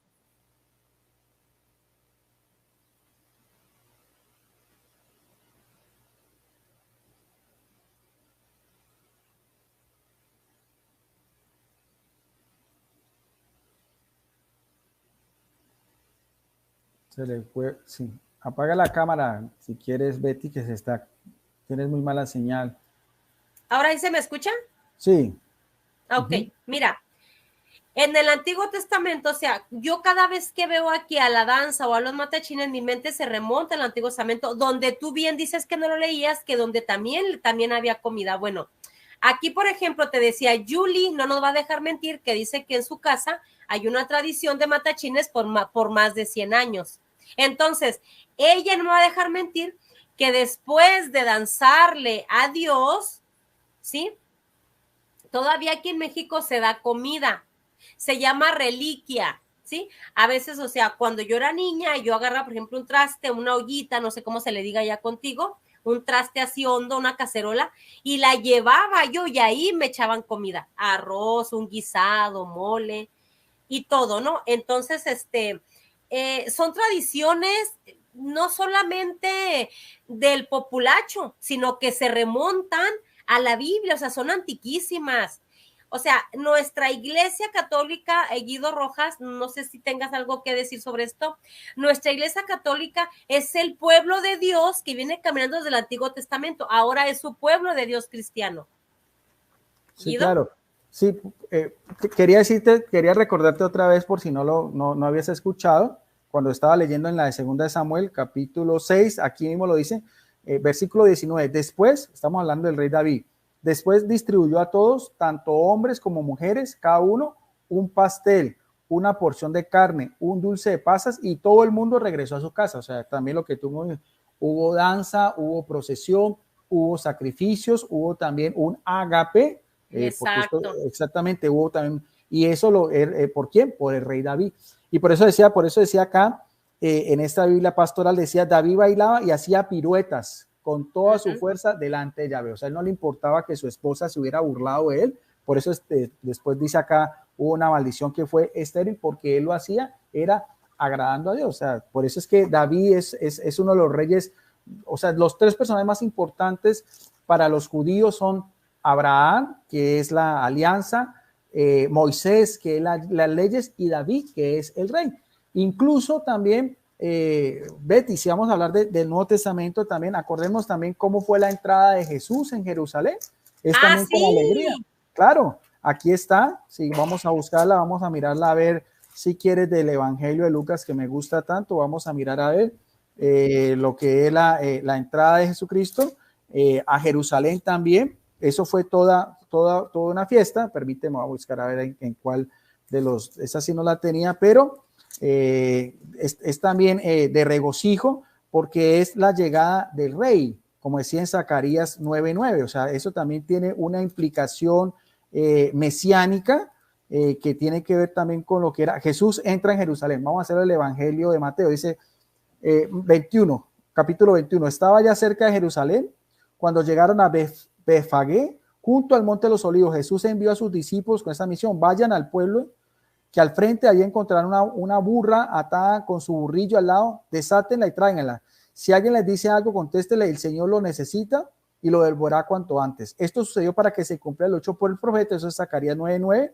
Se le fue, sí. Apaga la cámara si quieres, Betty, que tienes muy mala señal. ¿Ahora ahí se me escucha? Sí. Ok, mira, en el Antiguo Testamento, o sea, yo cada vez que veo aquí a la danza o a los matachines, mi mente se remonta al Antiguo Testamento, donde tú bien dices que no lo leías, que donde también había comida. Bueno, aquí, por ejemplo, te decía, Julie no nos va a dejar mentir, que dice que en su casa hay una tradición de matachines por más de 100 años. Entonces, ella no me va a dejar mentir que después de danzarle a Dios, ¿sí? Todavía aquí en México se da comida, se llama reliquia, ¿sí? A veces, o sea, cuando yo era niña, yo agarraba, por ejemplo, un traste, una ollita, no sé cómo se le diga ya contigo, un traste así hondo, una cacerola, y la llevaba yo y ahí me echaban comida, arroz, un guisado, mole y todo, ¿no? Entonces, son tradiciones no solamente del populacho, sino que se remontan a la Biblia, o sea, son antiquísimas. O sea, nuestra Iglesia Católica, Guido Rojas, no sé si tengas algo que decir sobre esto, nuestra Iglesia Católica es el pueblo de Dios que viene caminando desde el Antiguo Testamento, ahora es su pueblo de Dios cristiano. Sí, ¿Guido? Claro. Sí, quería recordarte otra vez por si no habías escuchado, cuando estaba leyendo en la de Segunda de Samuel, capítulo 6, aquí mismo lo dice, versículo 19, después, estamos hablando del rey David, después distribuyó a todos, tanto hombres como mujeres, cada uno un pastel, una porción de carne, un dulce de pasas y todo el mundo regresó a su casa. O sea, también lo que hubo danza, hubo procesión, hubo sacrificios, hubo también un ágape. Exacto. Exactamente, hubo también, y eso ¿por quién? Por el rey David. Y por eso decía acá, en esta Biblia pastoral, decía, David bailaba y hacía piruetas con toda su fuerza delante de Yahvé. O sea, él no le importaba que su esposa se hubiera burlado de él. Por eso después dice acá, hubo una maldición que fue estéril, porque él lo hacía, era agradando a Dios. O sea, por eso es que David es uno de los reyes, o sea, los tres personajes más importantes para los judíos son Abraham, que es la alianza, Moisés, que es las leyes, y David, que es el rey. Incluso también Betty, si vamos a hablar del Nuevo Testamento también, acordemos también cómo fue la entrada de Jesús en Jerusalén. Es también con alegría. Claro, aquí está. Si vamos a buscarla, vamos a mirarla a ver si quieres del Evangelio de Lucas, que me gusta tanto. Vamos a mirar a ver lo que es la entrada de Jesucristo a Jerusalén también. Eso fue toda una fiesta. Permíteme, voy a buscar a ver en cuál de los, esa sí no la tenía, pero es también de regocijo porque es la llegada del rey, como decía en Zacarías 9:9. O sea, eso también tiene una implicación mesiánica que tiene que ver también con lo que era. Jesús entra en Jerusalén. Vamos a hacer el Evangelio de Mateo. Dice 21, capítulo 21. Estaba ya cerca de Jerusalén cuando llegaron a Befagé, junto al Monte de los Olivos. Jesús envió a sus discípulos con esta misión: vayan al pueblo que al frente allí encontrarán una burra atada con su burrillo al lado, desátenla y tráiganla. Si alguien les dice algo, contéstele: el Señor lo necesita y lo devolverá cuanto antes. Esto sucedió para que se cumpla lo hecho por el profeta. Eso es Zacarías 9:9.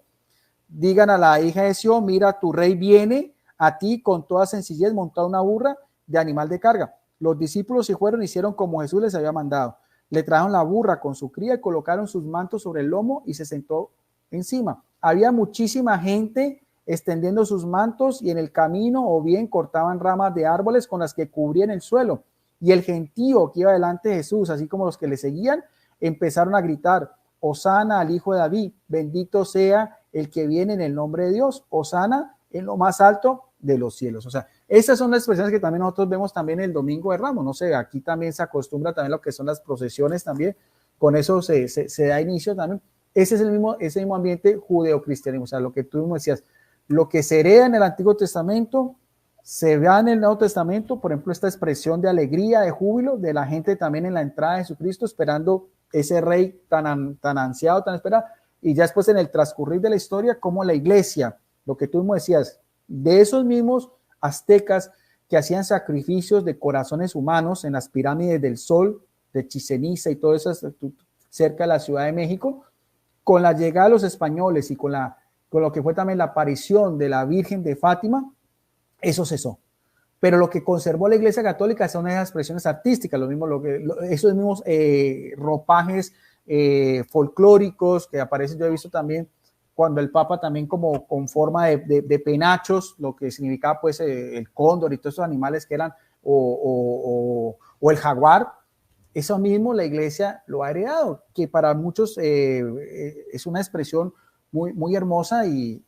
Digan a la hija de Sión: mira, tu rey viene a ti con toda sencillez, montada una burra de animal de carga. Los discípulos se fueron y hicieron como Jesús les había mandado. Le trajeron la burra con su cría y colocaron sus mantos sobre el lomo y se sentó encima. Había muchísima gente extendiendo sus mantos y en el camino o bien cortaban ramas de árboles con las que cubrían el suelo. Y el gentío que iba delante de Jesús, así como los que le seguían, empezaron a gritar: Hosana al Hijo de David, bendito sea el que viene en el nombre de Dios, Hosana en lo más alto de los cielos. O sea, esas son las expresiones que también nosotros vemos también el Domingo de Ramos. No sé, aquí también se acostumbra también lo que son las procesiones también, con eso se da inicio también. Ese mismo ambiente judeocristianismo. O sea, lo que tú me decías, lo que se hereda en el Antiguo Testamento se ve en el Nuevo Testamento. Por ejemplo, esta expresión de alegría, de júbilo de la gente también en la entrada de Jesucristo, esperando ese rey tan ansiado, tan esperado. Y ya después en el transcurrir de la historia, como la iglesia, lo que tú me decías, de esos mismos aztecas que hacían sacrificios de corazones humanos en las pirámides del Sol, de Chichén Itzá y todo eso cerca de la Ciudad de México, con la llegada de los españoles y con lo que fue también la aparición de la Virgen de Fátima, eso cesó. Pero lo que conservó la Iglesia Católica son esas expresiones artísticas, esos mismos ropajes folclóricos que aparecen. Yo he visto también cuando el Papa también como con forma de penachos, lo que significaba pues el cóndor y todos esos animales que eran, o el jaguar. Eso mismo la Iglesia lo ha heredado, que para muchos es una expresión muy, muy hermosa y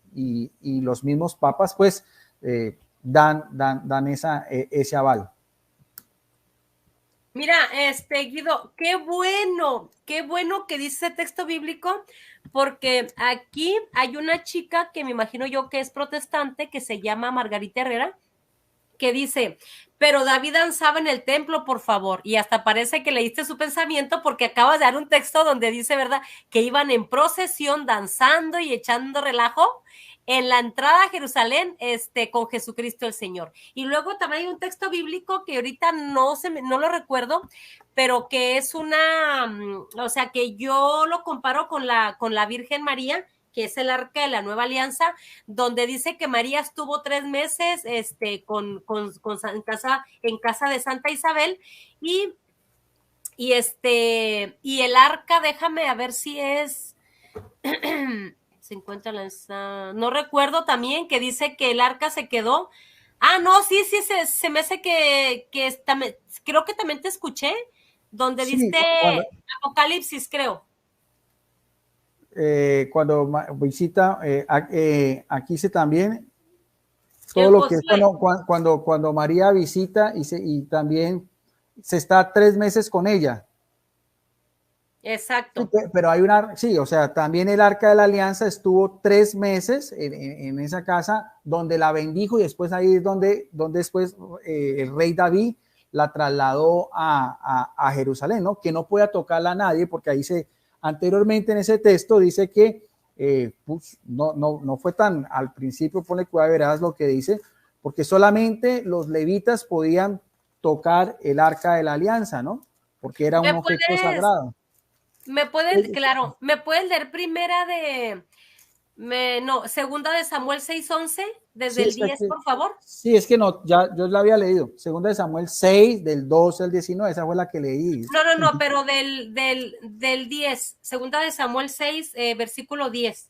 los mismos papas pues dan ese aval. Mira, Guido, qué bueno que dice ese texto bíblico, porque aquí hay una chica que me imagino yo que es protestante, que se llama Margarita Herrera, que dice: pero David danzaba en el templo, por favor. Y hasta parece que leíste su pensamiento, porque acabas de dar un texto donde dice, ¿verdad?, que iban en procesión danzando y echando relajo en la entrada a Jerusalén con Jesucristo el Señor. Y luego también hay un texto bíblico que ahorita no lo recuerdo, pero que es o sea, que yo lo comparo con la Virgen María, que es el arca de la nueva alianza, donde dice que María estuvo 3 meses en casa de Santa Isabel, y el arca, déjame a ver si es se encuentra no recuerdo, también que dice que el arca se quedó. No, sí, se me hace que creo que también te escuché, donde Sí, diste Apocalipsis, creo. Cuando visita, aquí se también todo lo que es cuando María visita y también se está 3 meses con ella. Exacto. Sí, pero hay o sea, también el Arca de la Alianza estuvo 3 meses en esa casa donde la bendijo, y después ahí es donde después el rey David la trasladó a Jerusalén, ¿no? Que no pueda tocarla a nadie, porque ahí anteriormente en ese texto dice que pues, no fue tan al principio, ponle cuidado, verás lo que dice, porque solamente los levitas podían tocar el Arca de la Alianza, ¿no? Porque era un objeto sagrado. ¿Me puedes leer primera No, segunda de Samuel 6:11, desde Sí, el 10, por favor. sí, es que no, ya yo la había leído. Segunda de Samuel 6, del 12 al 19, esa fue la que leí. No, pero del 10, segunda de Samuel 6, versículo 10.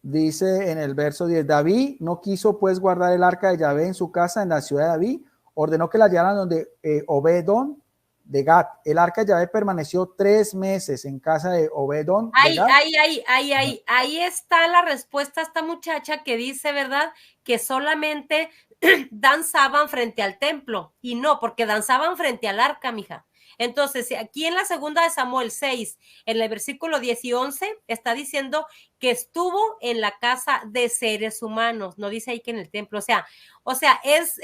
Dice en el verso 10, David no quiso pues guardar el arca de Yahvé en su casa en la ciudad de David, ordenó que la llevaran donde Obedón de Gat. El arca de Yahvé permaneció 3 meses en casa de Obedón de Gat. Ahí está la respuesta a esta muchacha que dice, ¿verdad? Que solamente danzaban frente al templo, y no, porque danzaban frente al arca, mija. Entonces, aquí en la segunda de Samuel 6, en el versículo 10 y 11, está diciendo que estuvo en la casa de seres humanos, no dice ahí que en el templo, o sea, es,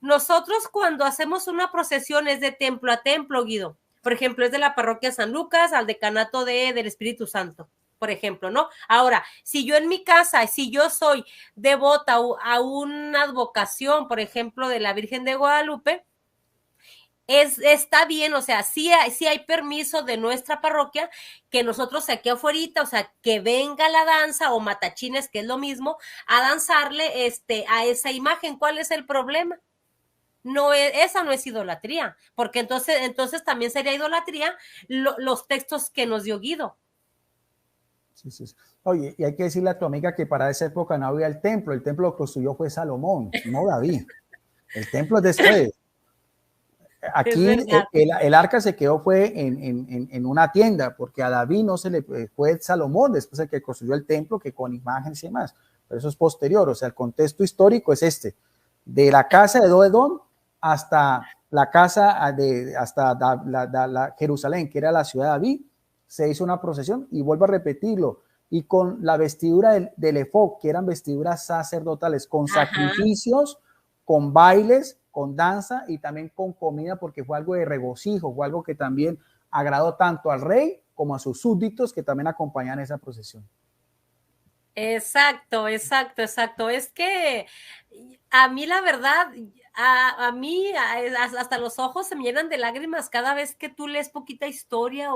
nosotros cuando hacemos una procesión es de templo a templo, Guido. Por ejemplo, es de la parroquia San Lucas al decanato del Espíritu Santo, por ejemplo, ¿no? Ahora, si yo en mi casa, si yo soy devota a una advocación, por ejemplo, de la Virgen de Guadalupe, está bien, o sea, sí hay permiso de nuestra parroquia que nosotros aquí afuera, o sea, que venga la danza o matachines, que es lo mismo, a danzarle a esa imagen. ¿Cuál es el problema? No es, esa no es idolatría, porque entonces también sería idolatría los textos que nos dio Guido. Sí. Oye, y hay que decirle a tu amiga que para esa época no había el templo lo construyó fue Salomón, no David. El templo es después. Aquí el arca se quedó fue en una tienda, porque a David no se le fue Salomón, después el que construyó el templo, que con imágenes y demás. Pero eso es posterior, o sea, el contexto histórico es de la casa de Obedón hasta la casa hasta la Jerusalén, que era la ciudad de David, se hizo una procesión, y vuelvo a repetirlo, y con la vestidura del efod, que eran vestiduras sacerdotales, con sacrificios, con bailes, con danza y también con comida, porque fue algo de regocijo, fue algo que también agradó tanto al rey como a sus súbditos que también acompañan esa procesión. Exacto. Es que a mí la verdad, a mí hasta los ojos se me llenan de lágrimas cada vez que tú lees poquita historia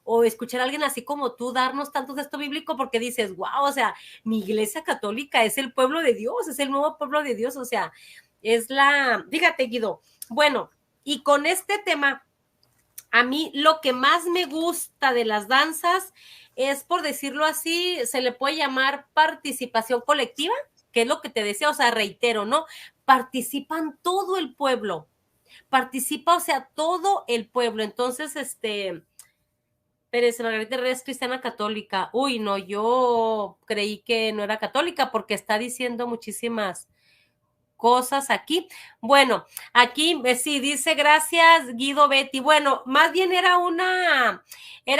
o escuchar a alguien así como tú darnos tanto texto bíblico, porque dices, wow, o sea, mi iglesia católica es el pueblo de Dios, es el nuevo pueblo de Dios, o sea, fíjate, Guido, bueno, y con este tema, a mí lo que más me gusta de las danzas es, por decirlo así, se le puede llamar participación colectiva, que es lo que te decía, o sea, reitero, ¿no? Participan todo el pueblo, o sea, todo el pueblo. Entonces, Pérez Margarita Reyes, cristiana católica. Uy, no, yo creí que no era católica porque está diciendo muchísimas cosas aquí. Bueno, aquí sí dice gracias Guido Betty. Bueno, más bien era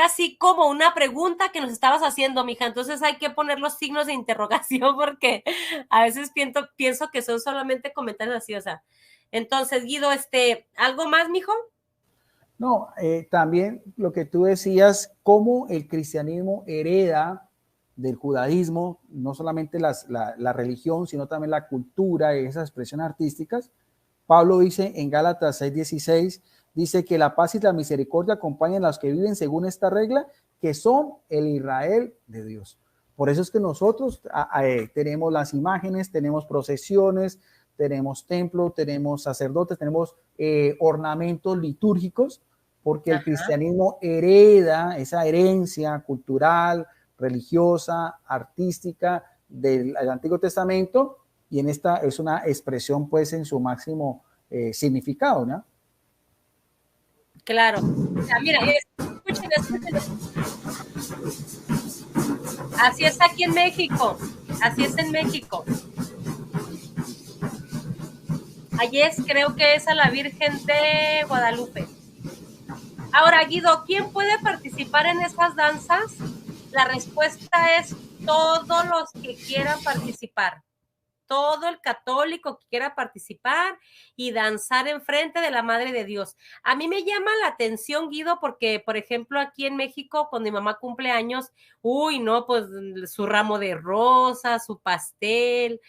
así como una pregunta que nos estabas haciendo, mija. Entonces hay que poner los signos de interrogación porque a veces pienso que son solamente comentarios así, o sea. Entonces, Guido, ¿algo más, mijo? No, también lo que tú decías, cómo el cristianismo hereda del judaísmo, no solamente la religión, sino también la cultura y esas expresiones artísticas. Pablo dice en Gálatas 6:16, dice que la paz y la misericordia acompañan a los que viven según esta regla, que son el Israel de Dios. Por eso es que nosotros tenemos las imágenes, tenemos procesiones, tenemos templo, tenemos sacerdotes, tenemos ornamentos litúrgicos, porque el cristianismo hereda esa herencia cultural, religiosa, artística del Antiguo Testamento, y en esta es una expresión pues en su máximo significado, ¿no? Claro. O sea, mira, escuchen. Así es aquí en México. Así es en México. Allí creo que es a la Virgen de Guadalupe. Ahora, Guido, ¿quién puede participar en esas danzas? La respuesta es todos los que quieran participar. Todo el católico que quiera participar y danzar enfrente de la Madre de Dios. A mí me llama la atención, Guido, porque, por ejemplo, aquí en México, cuando mi mamá cumple años, uy, no, pues su ramo de rosas, su pastel,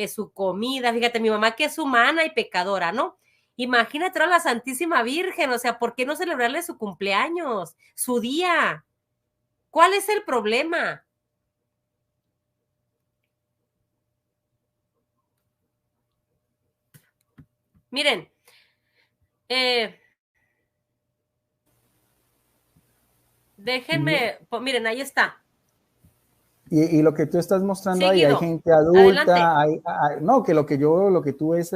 su comida. Fíjate, mi mamá que es humana y pecadora, ¿no? Imagínate a la Santísima Virgen, o sea, ¿por qué no celebrarle su cumpleaños, su día? ¿Cuál es el problema? Miren, déjenme, miren, ahí está. Y lo que tú estás mostrando ahí, Seguido. hay gente adulta, Adelante. no, que lo que tú ves,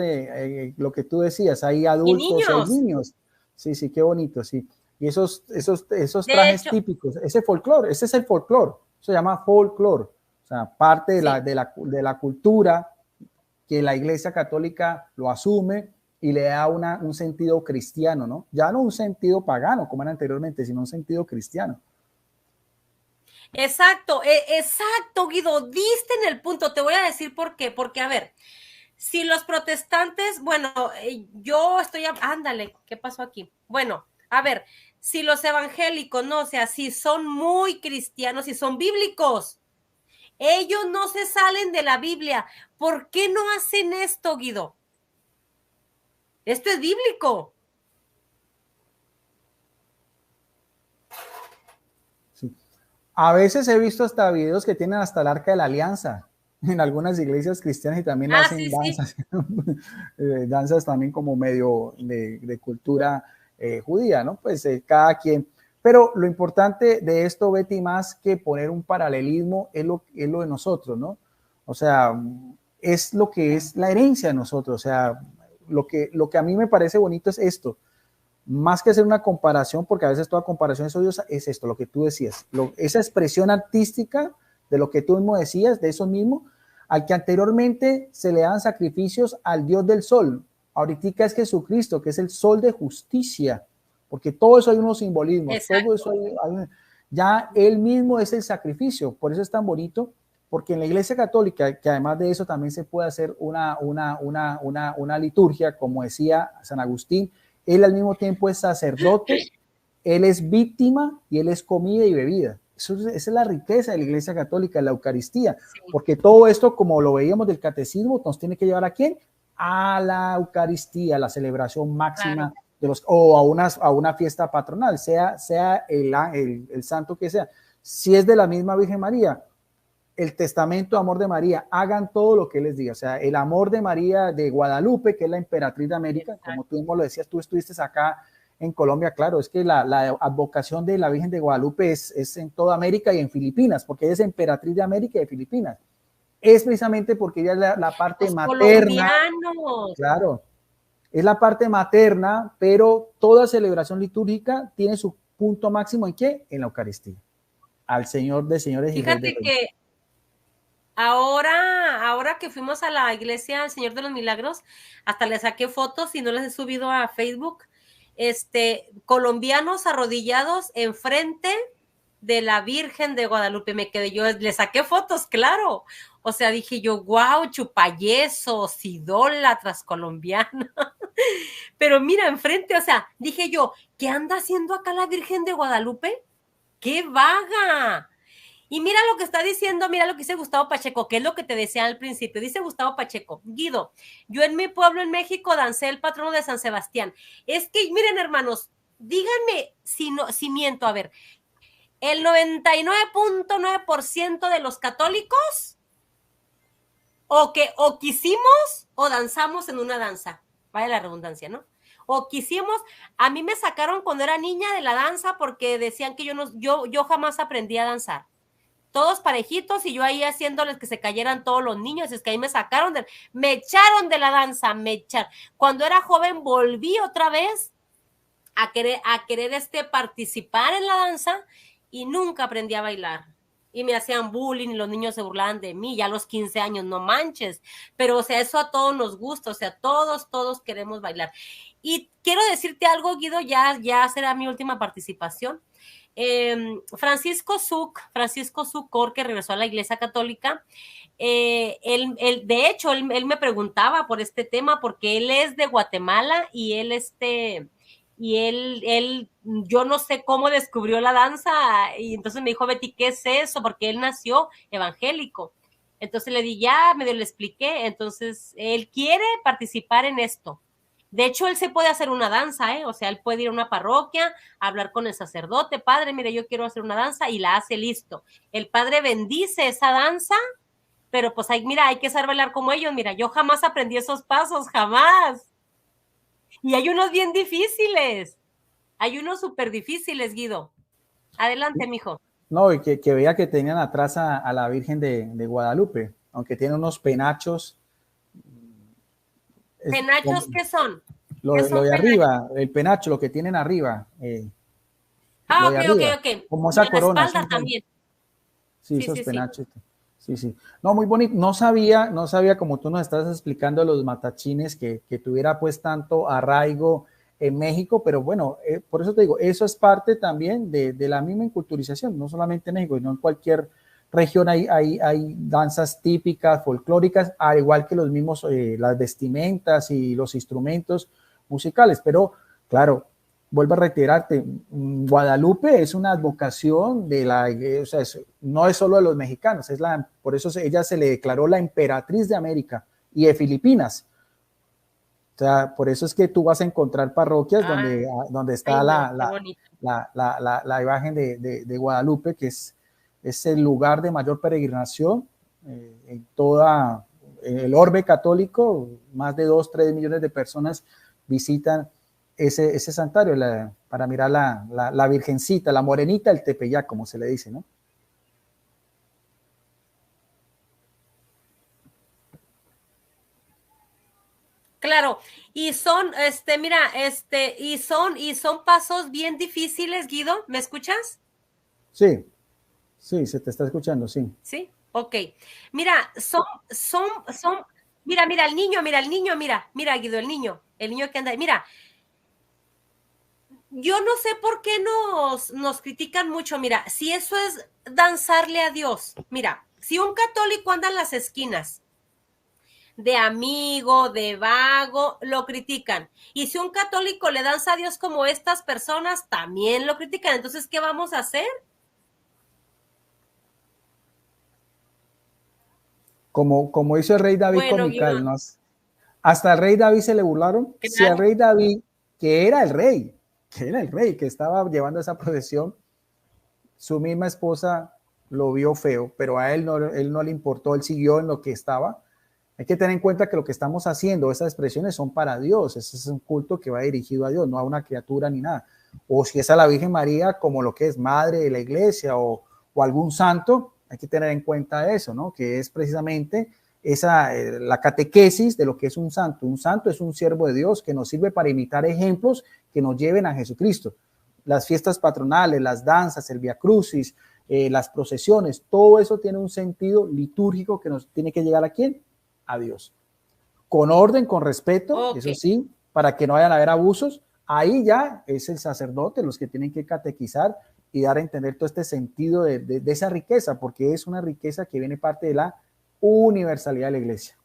lo que tú decías, hay adultos, hay Niños. niños. Sí, sí, qué bonito, sí. Y esos De trajes hecho, típicos, ese folclore, ese es el folclore, se llama folclore, o sea, parte sí. de la cultura que la Iglesia Católica lo asume y le da un sentido cristiano, ¿no? Ya no un sentido pagano como era anteriormente, sino un sentido cristiano. Exacto, exacto, Guido, diste en el punto. Te voy a decir por qué. Porque, a ver, si los protestantes, bueno, yo estoy, ándale, ¿qué pasó aquí? Bueno, a ver, si los evangélicos, no, o sea, si son muy cristianos, si son bíblicos, ellos no se salen de la Biblia. ¿Por qué no hacen esto, Guido? Esto es bíblico. Sí. A veces he visto hasta videos que tienen hasta el Arca de la Alianza en algunas iglesias cristianas y también hacen Sí, danzas, sí. danzas también como medio de cultura judía, ¿no? Pues cada quien. Pero lo importante de esto, Betty, más que poner un paralelismo, es lo de nosotros, ¿no? O sea, es lo que es la herencia de nosotros. O sea, lo que a mí me parece bonito es esto, más que hacer una comparación, porque a veces toda comparación es odiosa, es esto, lo que tú decías, esa expresión artística de lo que tú mismo decías, de eso mismo, al que anteriormente se le dan sacrificios al Dios del sol. Ahorita es Jesucristo, que es el sol de justicia, porque todo eso hay unos simbolismos, Exacto. todo eso ya él mismo es el sacrificio, por eso es tan bonito, porque en la Iglesia Católica, que además de eso también se puede hacer una liturgia, como decía San Agustín, él al mismo tiempo es sacerdote, él es víctima y él es comida y bebida. Esa es la riqueza de la Iglesia Católica, la Eucaristía, Sí. porque todo esto, como lo veíamos del catecismo, nos tiene que llevar ¿a quién? A la Eucaristía, la celebración máxima, Claro. o a una fiesta patronal, sea el santo que sea. Si es de la misma Virgen María, el testamento de amor de María, hagan todo lo que él les diga. O sea, el amor de María de Guadalupe, que es la emperatriz de América, Exacto. como tú mismo lo decías, tú estuviste acá en Colombia, claro, es que la advocación de la Virgen de Guadalupe es en toda América y en Filipinas, porque ella es emperatriz de América y de Filipinas. Es precisamente porque ella es la parte Los materna, colombianos. claro, es la parte materna, pero toda celebración litúrgica tiene su punto máximo ¿en qué? En la Eucaristía. Al Señor de señores y Rey de Fíjate reyes. que ahora que fuimos a la iglesia al Señor de los Milagros, hasta le saqué fotos y no las he subido a Facebook. Colombianos arrodillados enfrente de la Virgen de Guadalupe. Me quedé yo, le saqué fotos, claro. O sea, dije yo, wow, chupayesos, idólatras colombianos. Pero mira, enfrente, o sea, dije yo, ¿qué anda haciendo acá la Virgen de Guadalupe? ¡Qué vaga! Y mira lo que está diciendo, mira lo que dice Gustavo Pacheco, que es lo que te decía al principio. Dice Gustavo Pacheco, Guido, yo en mi pueblo en México dancé el patrono de San Sebastián. Es que, miren, hermanos, díganme si miento, a ver, el 99.9% de los católicos o quisimos o danzamos en una danza, vaya la redundancia, ¿no? O quisimos, a mí me sacaron cuando era niña de la danza porque decían que yo jamás aprendí a danzar. Todos parejitos y yo ahí haciéndoles que se cayeran todos los niños, es que ahí me echaron de la danza, Cuando era joven volví otra vez a querer participar en la danza y nunca aprendí a bailar. Y me hacían bullying y los niños se burlaban de mí, ya a los 15 años, no manches. Pero, o sea, eso a todos nos gusta, o sea, todos queremos bailar. Y quiero decirte algo, Guido, ya será mi última participación. Francisco Zúcar, que regresó a la Iglesia Católica, de hecho, él me preguntaba por este tema porque él es de Guatemala y yo no sé cómo descubrió la danza y entonces me dijo, Betty, ¿qué es eso? Porque él nació evangélico. Entonces le di medio le expliqué, entonces él quiere participar en esto. De hecho, él se puede hacer una danza, o sea, él puede ir a una parroquia, hablar con el sacerdote, padre, mire, yo quiero hacer una danza y la hace listo. El padre bendice esa danza, pero pues mira, hay que saber bailar como ellos, mira, yo jamás aprendí esos pasos, jamás. Y hay unos bien difíciles. Hay unos súper difíciles, Guido. Adelante, mijo. No, y que vea que tengan atrás a la Virgen de Guadalupe, aunque tiene unos penachos. ¿Penachos qué son? ¿Qué Lo son de penachos? arriba, el penacho, lo que tienen arriba, lo Ah, de ok, arriba, ok. como Y esa en la corona, espalda también. sí, Sí, esos sí, sí. penachos. Sí, sí. No, muy bonito. No sabía como tú nos estás explicando los matachines que tuviera pues tanto arraigo en México, pero bueno, por eso te digo, eso es parte también de la misma inculturización, no solamente en México, sino en cualquier región hay danzas típicas, folclóricas, al igual que los mismos, las vestimentas y los instrumentos musicales, pero claro, vuelvo a reiterarte, Guadalupe es una advocación de la, o sea, no es solo de los mexicanos, por eso ella se le declaró la emperatriz de América y de Filipinas. O sea, por eso es que tú vas a encontrar parroquias donde está Ay, no, qué bonito. la imagen de Guadalupe, que es el lugar de mayor peregrinación en el orbe católico. Más de 2, 3 millones de personas visitan ese santuario para mirar la Virgencita, la morenita del Tepeyac, como se le dice, ¿no? Claro, y son, mira, y son pasos bien difíciles, Guido, ¿me escuchas? Sí, sí, se te está escuchando, sí. Sí, ok. Mira, mira, el niño, mira, Guido, el niño que anda ahí, mira, yo no sé por qué nos critican mucho, mira, si eso es danzarle a Dios, mira, si un católico anda en las esquinas de amigo, de vago, lo critican. Y si un católico le danza a Dios como estas personas, también lo critican. Entonces, ¿qué vamos a hacer? Como hizo el rey David con Bueno, Mical, Guido, ¿no? Hasta el rey David se le burlaron. Si al claro. rey David, que era el rey, que estaba llevando esa procesión, su misma esposa lo vio feo, pero a él no le importó, él siguió en lo que estaba. Hay que tener en cuenta que lo que estamos haciendo, esas expresiones son para Dios, ese es un culto que va dirigido a Dios, no a una criatura ni nada. O si es a la Virgen María como lo que es madre de la iglesia o algún santo, hay que tener en cuenta eso, ¿no? Que es precisamente la catequesis de lo que es un santo. Un santo es un siervo de Dios que nos sirve para imitar ejemplos que nos lleven a Jesucristo. Las fiestas patronales, las danzas, el Via Crucis, las procesiones, todo eso tiene un sentido litúrgico que nos tiene que llegar a ¿quién? A Dios. Con orden, con respeto, Ok. eso sí, para que no vayan a haber abusos. Ahí ya es el sacerdote los que tienen que catequizar y dar a entender todo este sentido de esa riqueza, porque es una riqueza que viene parte de la universalidad de la iglesia.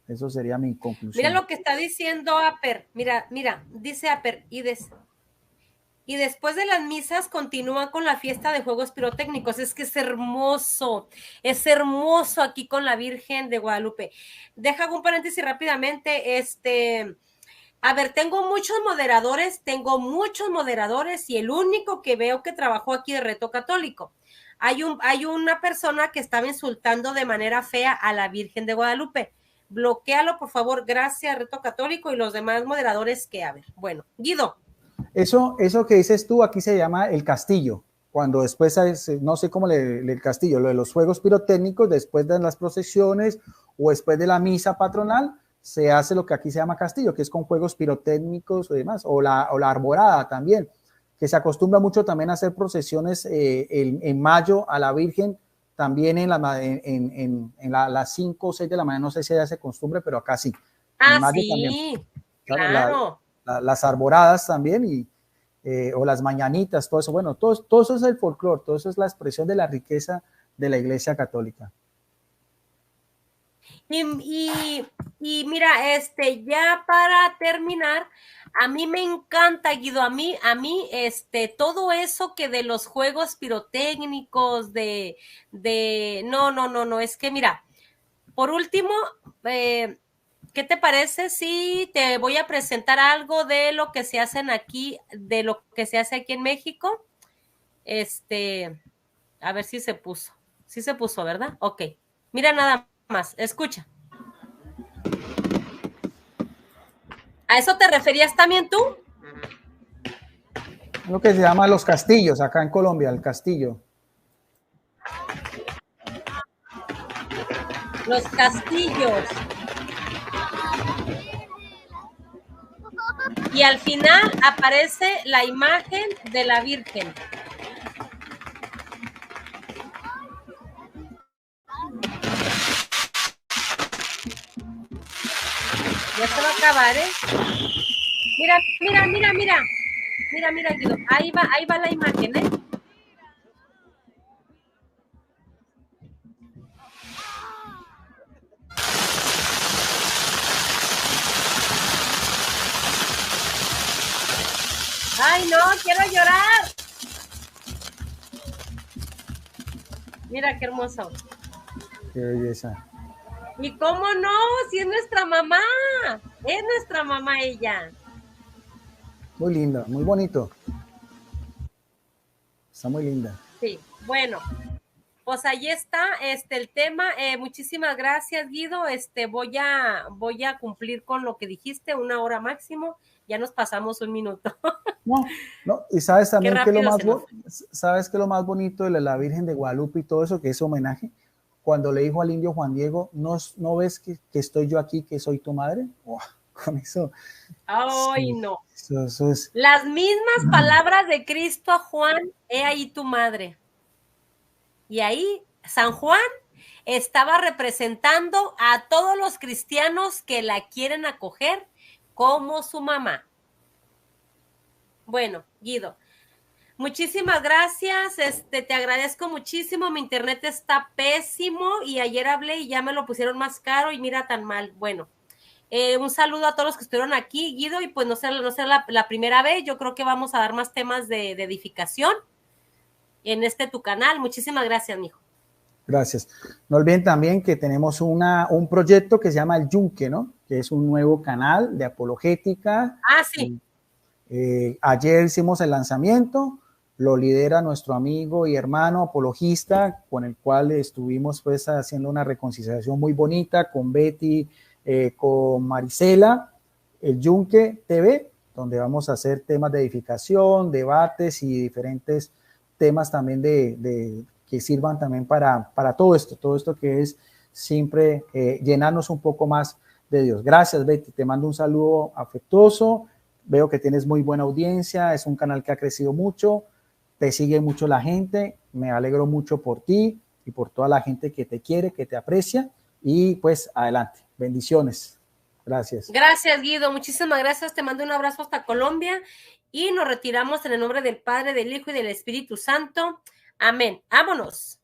Eso sería mi Mira conclusión. lo que está diciendo Aper. Mira, dice Aper. Y después de las misas continúan con la fiesta de juegos pirotécnicos. Es que es hermoso aquí con la Virgen de Guadalupe. Deja un paréntesis rápidamente. A ver, tengo muchos moderadores y el único que veo que trabajó aquí de Reto Católico. Hay una persona que estaba insultando de manera fea a la Virgen de Guadalupe. Bloquéalo, por favor. Gracias, Reto Católico y los demás moderadores que, a ver. Bueno, Guido. Eso que dices tú, aquí se llama el castillo. Cuando después, no sé cómo el castillo, lo de los juegos pirotécnicos, después de las procesiones o después de la misa patronal, se hace lo que aquí se llama castillo, que es con juegos pirotécnicos y demás, o la arborada también, que se acostumbra mucho también a hacer procesiones en mayo a la Virgen, también en las 5 o 6 de la mañana, no sé si ya se costumbre, pero acá sí, en Ah, mayo también, sí, claro, claro. las arboradas también o las mañanitas, todo eso. Bueno, todo eso es el folclore, todo eso es la expresión de la riqueza de la Iglesia Católica. Y mira, ya para terminar, a mí me encanta, Guido, todo eso que de los juegos pirotécnicos, no, es que mira, por último, ¿qué te parece si te voy a presentar algo de lo que se hacen aquí, de lo que se hace aquí en México? A ver si se puso. Sí se puso, ¿verdad? Ok. Mira nada más, escucha. ¿A eso te referías también tú? Lo que se llama los castillos, acá en Colombia, el castillo. Los castillos. Y al final aparece la imagen de la Virgen. Ya se va a acabar, ¿eh? Mira, mira, mira, mira. Mira, mira, Guido. Ahí va la imagen, ¿eh? ¡Ay, no! ¡Quiero llorar! Mira qué hermoso. Qué belleza. ¿Y cómo no? Si es nuestra mamá. Es nuestra mamá ella. Muy linda, muy bonito. Está muy linda. Sí, bueno. Pues ahí está el tema. Muchísimas gracias, Guido. Voy a cumplir con lo que dijiste, 1 hora máximo. Ya nos pasamos 1 minuto. No, y sabes también que ¿Sabes lo más bonito de la Virgen de Guadalupe y todo eso, que es homenaje, cuando le dijo al indio Juan Diego, ¿no ves que estoy yo aquí, que soy tu madre? Oh, con eso. Ay, sí, no. Eso es. Las mismas palabras de Cristo a Juan, he ahí tu madre. Y ahí San Juan estaba representando a todos los cristianos que la quieren acoger como su mamá. Bueno, Guido, muchísimas gracias, te agradezco muchísimo, mi internet está pésimo y ayer hablé y ya me lo pusieron más caro y mira tan mal. Bueno, un saludo a todos los que estuvieron aquí, Guido, y pues no sea la primera vez, yo creo que vamos a dar más temas de edificación en tu canal. Muchísimas gracias, mijo. Gracias. No olviden también que tenemos un proyecto que se llama El Yunque, ¿no? Que es un nuevo canal de apologética. Ah, sí. Ayer hicimos el lanzamiento, lo lidera nuestro amigo y hermano apologista, con el cual estuvimos pues haciendo una reconciliación muy bonita con Betty, con Marisela, El Yunque TV, donde vamos a hacer temas de edificación, debates y diferentes temas también que sirvan también para todo esto que es siempre llenarnos un poco más de Dios. Gracias, Betty, te mando un saludo afectuoso. Veo que tienes muy buena audiencia, es un canal que ha crecido mucho, te sigue mucho la gente, me alegro mucho por ti y por toda la gente que te quiere, que te aprecia y pues adelante, bendiciones. Gracias. Gracias, Guido, muchísimas gracias, te mando un abrazo hasta Colombia y nos retiramos en el nombre del Padre, del Hijo y del Espíritu Santo. Amén. Vámonos.